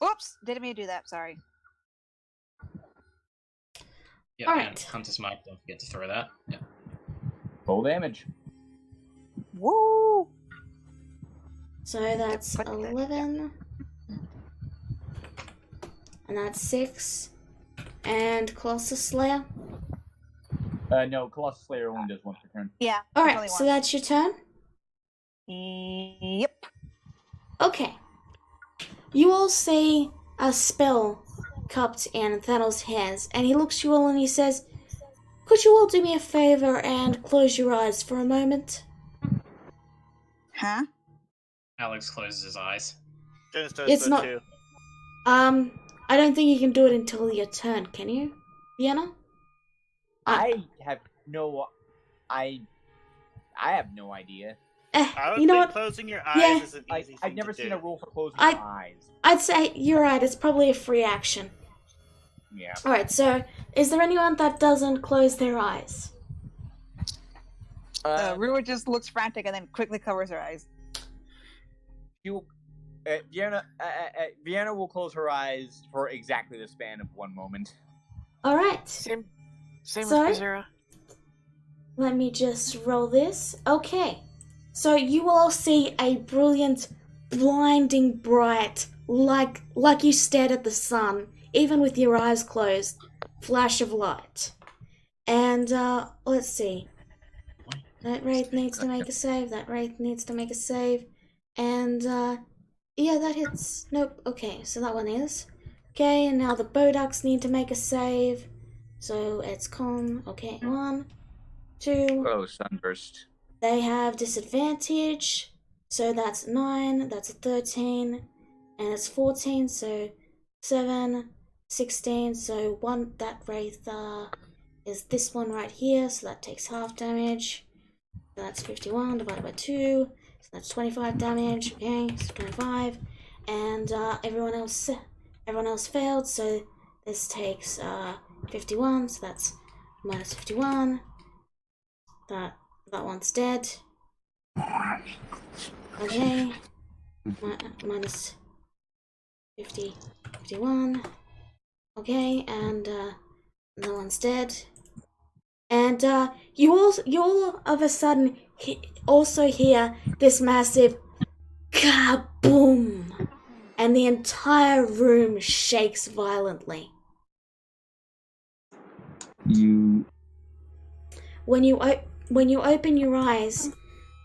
Oops, didn't mean to do that. Sorry. Yeah, All and right. Hunter's Mark, don't forget to throw that. Yeah. Full damage. Woo! So that's Put that- 11. And that's 6. And Colossus Slayer. No, Colossus Slayer only does once per turn. Yeah. Alright, so that's your turn? Yep. Okay. You all see a spell cupped in Thanos' hands, and he looks you all and he says, "Could you all do me a favor and close your eyes for a moment?" Huh? Alex closes his eyes. Dennis does It's so not- too. I don't think you can do it until your turn, can you, Vienna? I have no idea. I would You know think what? closing your eyes Yeah. is an Like, easy thing I've never to seen do. a rule for closing I- your eyes. I'd say you're right, it's probably a free action. Yeah. Alright, so is there anyone that doesn't close their eyes? Rua just looks frantic and then quickly covers her eyes. Vienna will close her eyes for exactly the span of 1 moment. Alright. Same Sorry? with Grisura. Let me just roll this. Okay. So you all see a brilliant, blinding bright, like you stared at the sun, even with your eyes closed, flash of light. And, let's see. That Wraith needs to make a save, that Wraith needs to make a save. And, yeah, that hits. Nope, okay, so that one is. Okay, and now the Boducks need to make a save. So it's con. Okay, 1, 2. Oh, Sunburst. They have disadvantage. So that's 9, that's a 13, and it's 14, so 7, 16, so 1, that Wraith is this one right here, so that takes half damage. So that's 51 divided by 2, so that's 25 damage, okay, so 25. And everyone else failed, so this takes 51, so that's minus 51. That one's dead. Okay. Minus 51. Okay, and that one's dead. And you all of a sudden also hear this massive kaboom, and the entire room shakes violently. When you open your eyes,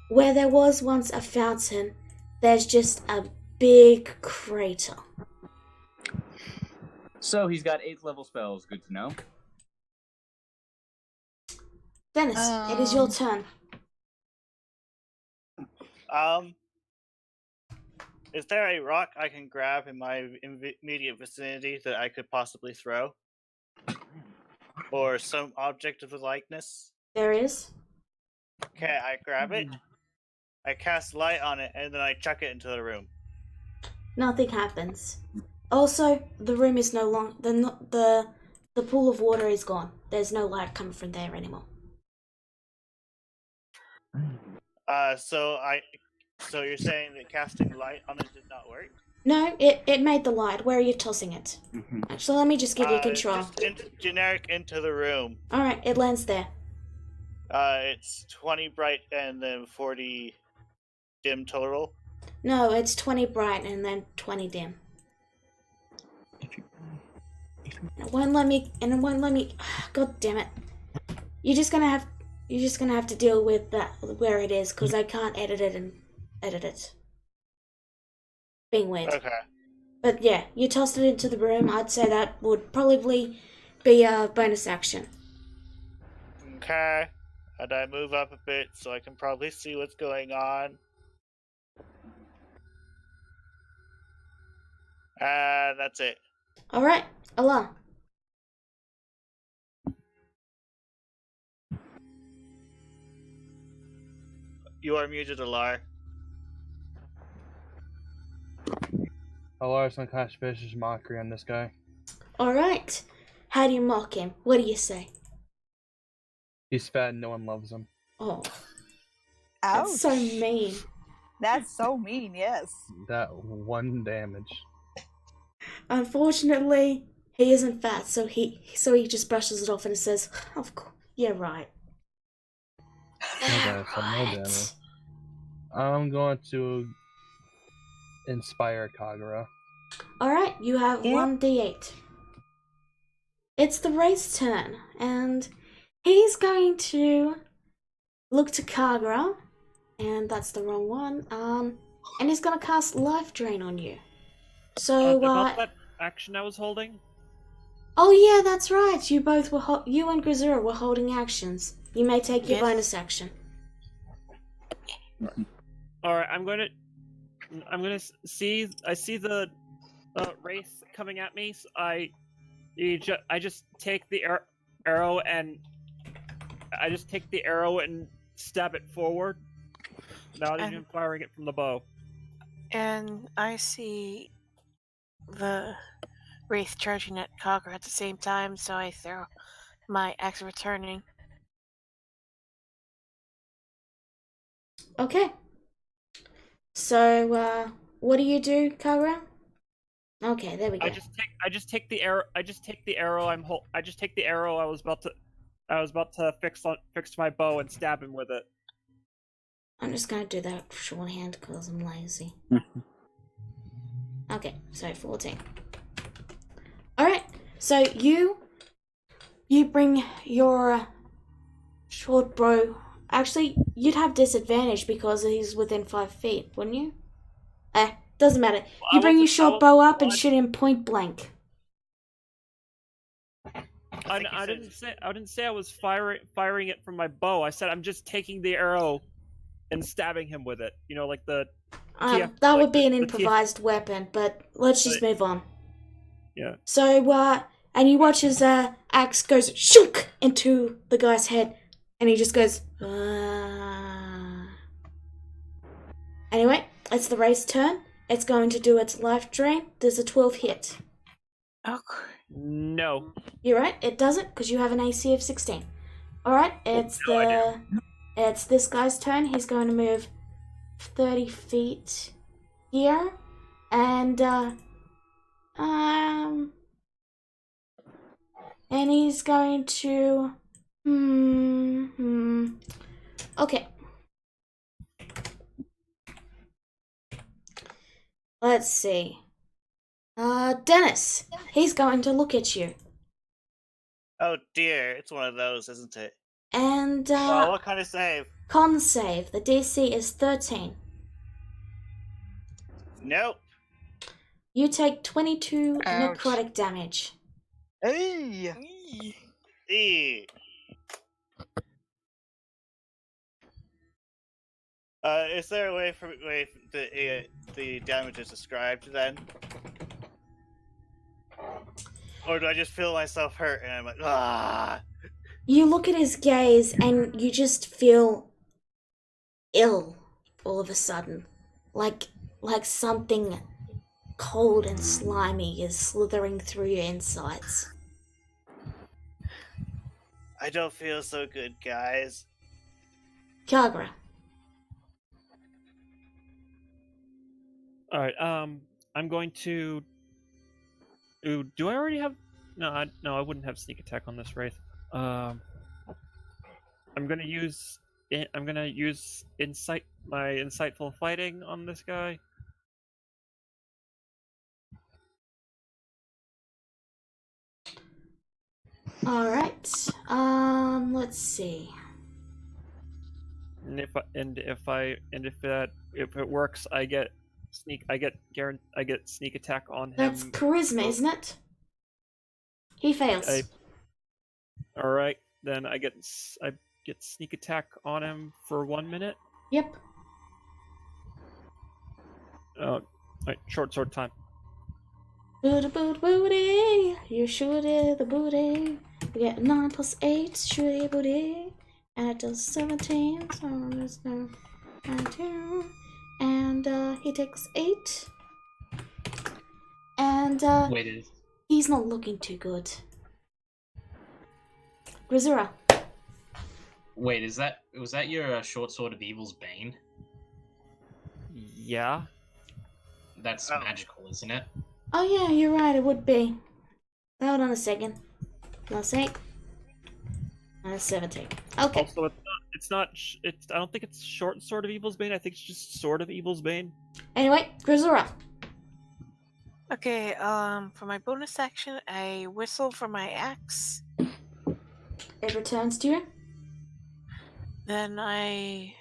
where there was once a fountain, there's just a big crater. So he's got 8th level spells. Good to know. Dennis, it is your turn. Is there a rock I can grab in my immediate vicinity that I could possibly throw? Or some object of the likeness? There is. Okay, I grab it, I cast light on it, and then I chuck it into the room. Nothing happens. Also, the room is no longer the pool of water is gone. There's no light coming from there anymore. So you're saying that casting light on it did not work? No, it made the light. Where are you tossing it? Actually, let me just give you control. Just generic into the room. Alright, it lands there. It's 20 bright and then 40 dim total. No, it's 20 bright and then 20 dim. And it won't let me. God damn it! You're just gonna have to deal with that where it is, because I can't edit it. Being weird. Okay. But yeah, you tossed it into the room. I'd say that would probably be a bonus action. Okay. And I move up a bit so I can probably see what's going on. And that's it. Alright, Allah. You are muted, Alar. Alar's gonna cast vicious mockery on this guy. Alright. How do you mock him? What do you say? He's fat and no one loves him. Oh, Ouch. that's so mean. That's so mean, yes. That 1 damage. Unfortunately, he isn't fat, so he just brushes it off and says, "Of course, yeah, right." Okay, so no damage. I'm going to inspire Kagura. Alright, you have Yeah. 1d8. It's the Wraith's turn, and he's going to look to Kagura, and that's the wrong one, and he's gonna cast Life Drain on you. So, about that action I was holding. oh yeah, that's right, you both were, you and Grisura were holding actions. You may take your Yes. bonus action. All right, I'm gonna see. I see the wraith coming at me. So I just take the arrow and stab it forward, not And- even firing it from the bow. And I see the Wraith charging at Kagura at the same time, so I throw my axe returning. Okay. So, what do you do, Kagura? Okay, there we go. I just take the arrow. I just take the arrow. I just take the arrow. I was about to fix my bow and stab him with it. I'm just gonna do that shorthand because I'm lazy. Okay, so 14. Alright, so you bring your short bow. Actually, you'd have disadvantage because he's within 5 feet, wouldn't you? Doesn't matter. You bring your short bow up and shoot him point blank. I didn't say I was firing it from my bow. I said I'm just taking the arrow and stabbing him with it. You know, like the That like would be an the improvised weapon, but let's just move on. Yeah. So, and you watch his axe goes shunk into the guy's head, and he just goes. Anyway, it's the race turn. It's going to do its life drain. Does a 12 hit? Okay. No. You're right. It doesn't because you have an AC of 16. All right. It's it's this guy's turn. He's going to move 30 feet here, and he's going to okay. Let's see. Dennis, he's going to look at you. Oh dear, it's one of those, isn't it? And Oh, what kind of save? con save. The DC is 13. Nope. You take 22 Ouch. necrotic damage. Hey! E. Is there a way for the damage is described then? Or do I just feel myself hurt and I'm like, ah? You look at his gaze and you just feel ill all of a sudden. Like something cold and slimy is slithering through your insides. I don't feel so good, guys. Kagura. All right. I'm going to. Ooh, do I already have? No, I wouldn't have sneak attack on this wraith. I'm gonna use. I'm gonna use my insightful fighting on this guy. All right. Let's see. And if it works, I get sneak attack on him. That's charisma, isn't it? He fails. All right, then I get sneak attack on him for 1 minute. Yep. Right, short sword time. Booty, you shooty the booty. We get 9 plus 8, shooty booty. And it does 17, so there's no 2. And he takes 8. And Wait, he's not looking too good. Grisura. wait, was that your short sword of evil's bane? Yeah. That's magical, isn't it? Oh yeah, you're right, it would be. Hold on a second. Plus 8. 17. Okay. Also, I don't think it's short sword of evil's bane. I think it's just sword of evil's bane. Anyway, Grisura. Okay, for my bonus action, I whistle for my axe. It returns to you. Then I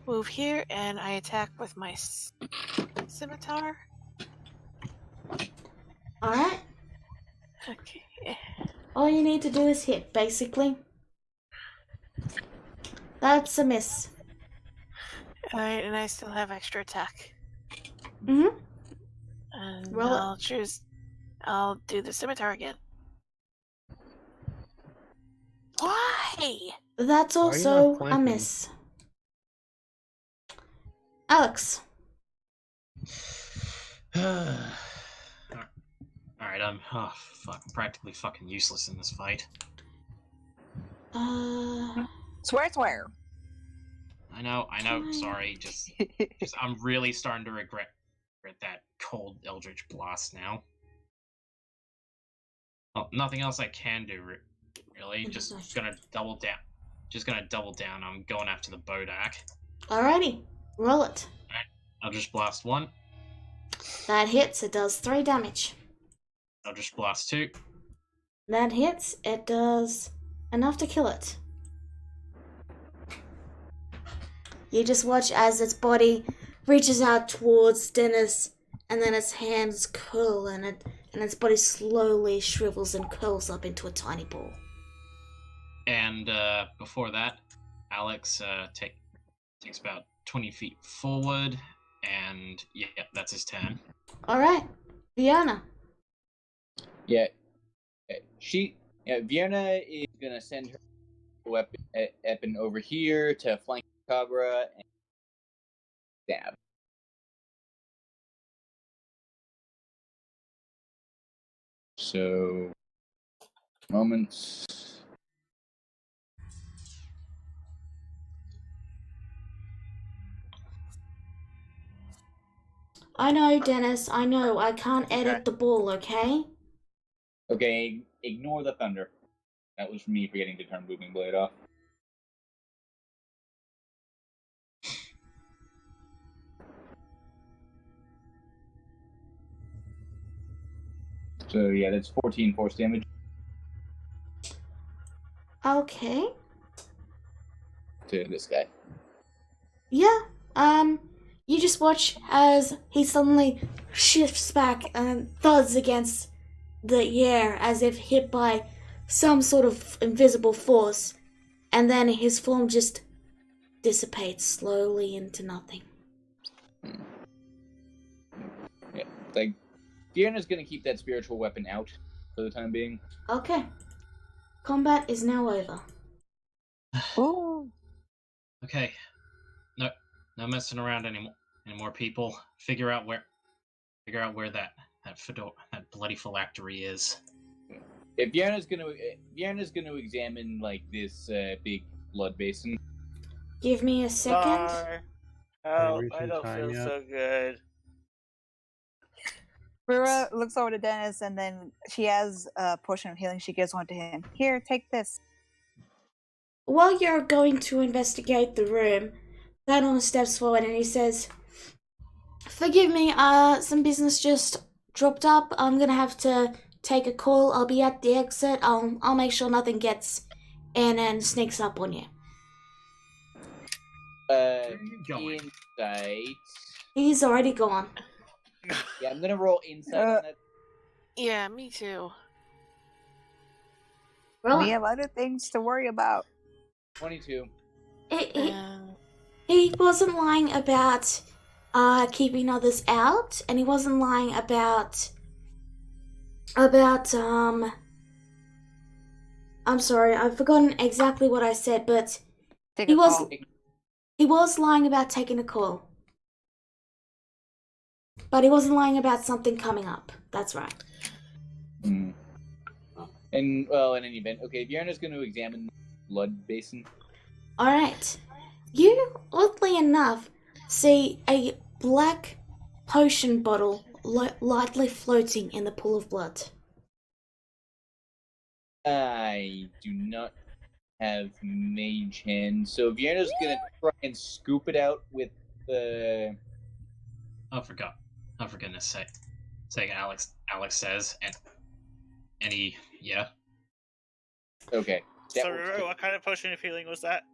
move here and I attack with my scimitar. Alright. Okay. All you need to do is hit, basically. That's a miss. Alright, and I still have extra attack. Mm-hmm. And Roll it. I'll do the scimitar again. Why? That's Why are you also not a flanking? miss. Alex. Alright, I'm practically fucking useless in this fight. Swear. I know, sorry, just I'm really starting to regret that cold eldritch blast now. Oh, nothing else I can do, really. Just gonna double down. I'm going after the Bodak. Alrighty. Roll it. Alright, I'll just blast 1. That hits, it does 3 damage. I'll just blast 2. That hits, it does enough to kill it. You just watch as its body reaches out towards Dennis, and then its hands curl, and its body slowly shrivels and curls up into a tiny ball. And before that, Alex takes about 20 feet forward, and yeah, that's his turn. Alright, Fiona. Yeah, Vienna is gonna send her weapon over here to flank Cabra and stab. So, moments. I know, Dennis, I know. I can't edit the ball, okay? Okay, ignore the thunder. That was me forgetting to turn Booming Blade off. So yeah, that's 14 force damage. Okay. To this guy. Yeah, you just watch as he suddenly shifts back and thuds against the air as if hit by some sort of invisible force, and then his form just dissipates slowly into nothing. Yeah, like, Fiona's gonna keep that spiritual weapon out for the time being. Okay. Combat is now over. Ooh. Okay, no messing around anymore, people. Figure out where that bloody phylactery is. If Fiona's gonna examine like this big blood basin. Give me a second. Oh, reaching I don't time feel yet? so good. Rura looks over to Dennis, and then she has a potion of healing. She gives one to him. Here, take this. While you're going to investigate the room, Thanos steps forward and he says, "Forgive me, some business just dropped up. I'm gonna have to take a call. I'll be at the exit. I'll make sure nothing gets in and sneaks up on you." Where are you going? Insight. He's already gone. Yeah, I'm gonna roll insight on that. Yeah, me too. Roll We it. have other things to worry about. 22. He wasn't lying about keeping others out, and he wasn't lying about about, I'm sorry, I've forgotten exactly what I said, but Take he a was, call. he was lying about taking a call. But he wasn't lying about something coming up. That's right. Hmm. And, well, in any event, okay, Vierna's going to examine the blood basin. Alright. You, oddly enough, see a black potion bottle lightly floating in the pool of blood. I do not have mage hand, so Vierna's going to try and scoop it out with the... Oh, for goodness sake, Alex says, and he, yeah. Okay. that So, works remember, good. what kind of potion of healing was that?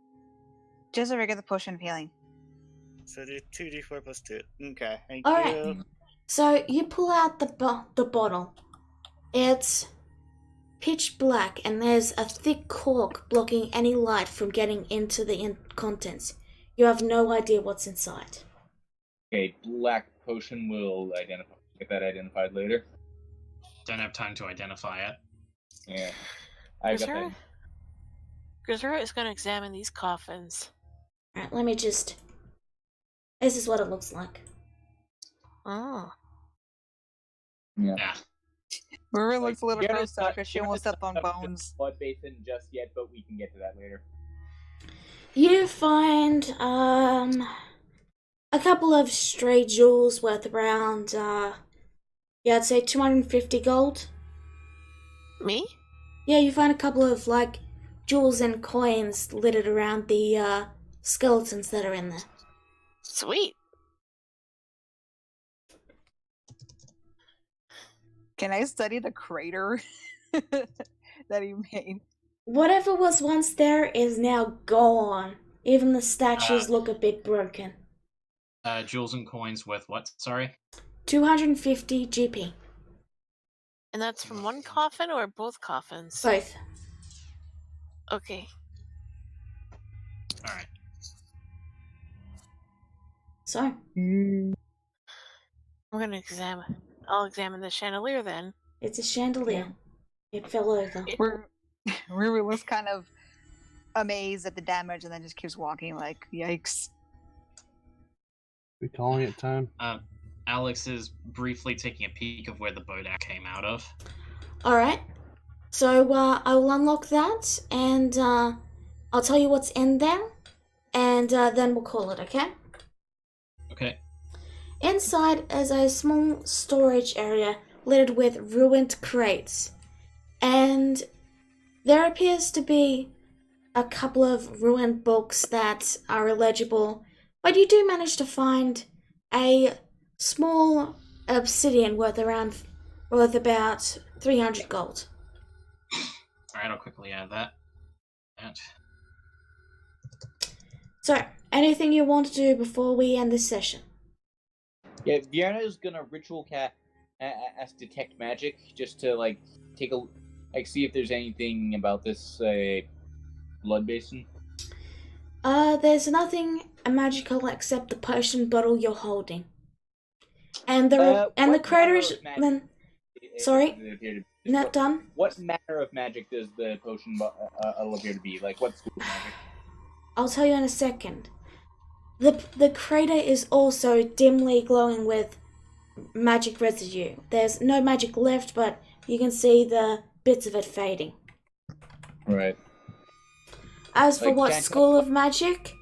Just a regular potion of healing. So do 2d4 plus 2. Okay, thank Alright. you. So you pull out the bottle. It's pitch black and there's a thick cork blocking any light from getting into the contents. You have no idea what's inside. Okay, black potion will get that identified later. Don't have time to identify it. Yeah. I got that. Grisera is going to examine these coffins. Alright, let me just... This is what it looks like. Oh. Yeah. Yeah. Ruru looks a little Vierna's grossed out not- because she Vierna's almost stepped on not up to bones. Blood basin just yet, but we can get to that later. You find, a couple of stray jewels worth around, yeah, I'd say 250 gold. Me? Yeah, you find a couple of, like, jewels and coins littered around the, skeletons that are in there. Sweet. Can I study the crater that he made? Whatever was once there is now gone. Even the statues look a bit broken. Jewels and coins with what? Sorry? 250 GP. And that's from one coffin or both coffins? Both. Okay. Alright. So, I'm going to examine. I'll examine the chandelier then. it's a chandelier. It fell over. Ruru looks kind of amazed at the damage and then just keeps walking like, yikes. We calling it time? Alex is briefly taking a peek of where the boat came out of. Alright. So, I will unlock that, and, I'll tell you what's in there, and, then we'll call it, okay? Okay. Inside is a small storage area littered with ruined crates, and there appears to be a couple of ruined books that are illegible, but you do manage to find a small obsidian worth about 300 gold. Alright, I'll quickly add that. So, anything you want to do before we end this session? Yeah, Vierna is gonna ritual cast detect magic just to like take a see if there's anything about this blood basin. There's nothing magical except the potion bottle you're holding, and the crater is then. Sorry, not done. What manner of magic does the potion appear to be? Like, what school of magic? I'll tell you in a second. The crater is also dimly glowing with magic residue. There's no magic left, but you can see the bits of it fading. Right. As for what school of magic?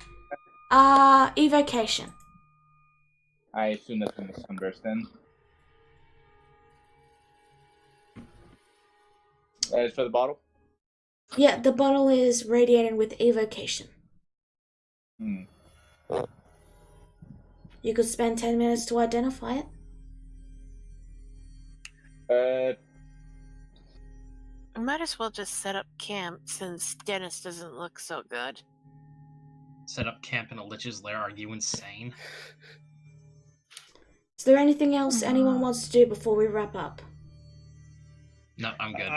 Evocation. I assume that's from the sunburst then. As for the bottle? Yeah, the bottle is radiating with evocation. You could spend 10 minutes to identify it. I might as well just set up camp since Dennis doesn't look so good. Set up camp in a lich's lair? Are you insane? Is there anything else anyone wants to do before we wrap up? No, I'm good.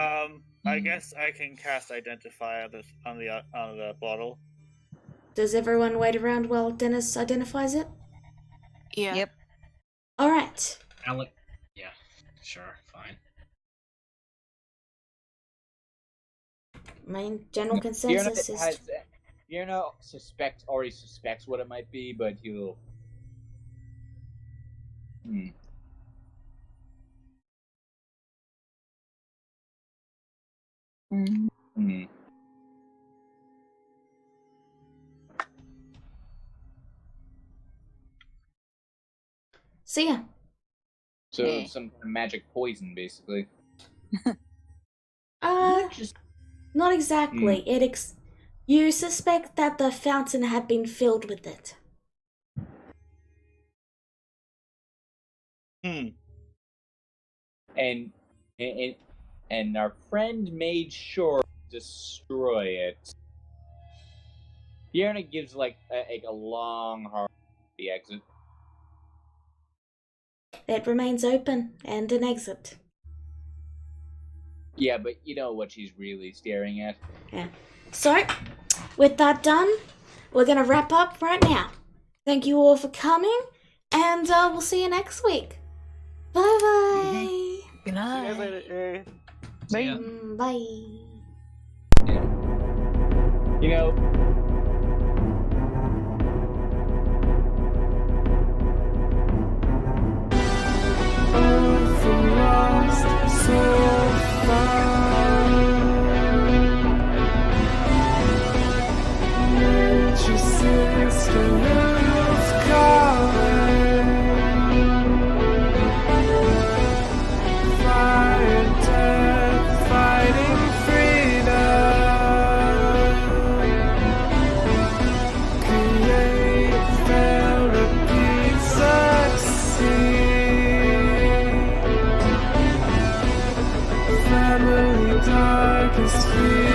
I guess I can cast Identify on the bottle. Does everyone wait around while Dennis identifies it? Yeah. Yep. Alright. Alec? Yeah, sure, fine. My general consensus is Fiona already suspects what it might be, but he'll. see ya. So it's some kind of magic poison, basically. Not exactly. You suspect that the fountain had been filled with it. And our friend made sure to destroy it. Fiona gives like a long, hard the exit. It remains open and an exit. Yeah, but you know what she's really staring at. Yeah. So, with that done, we're gonna wrap up right now. Thank you all for coming, and we'll see you next week. Bye bye. Good night. Bye. You know. Family dark is here.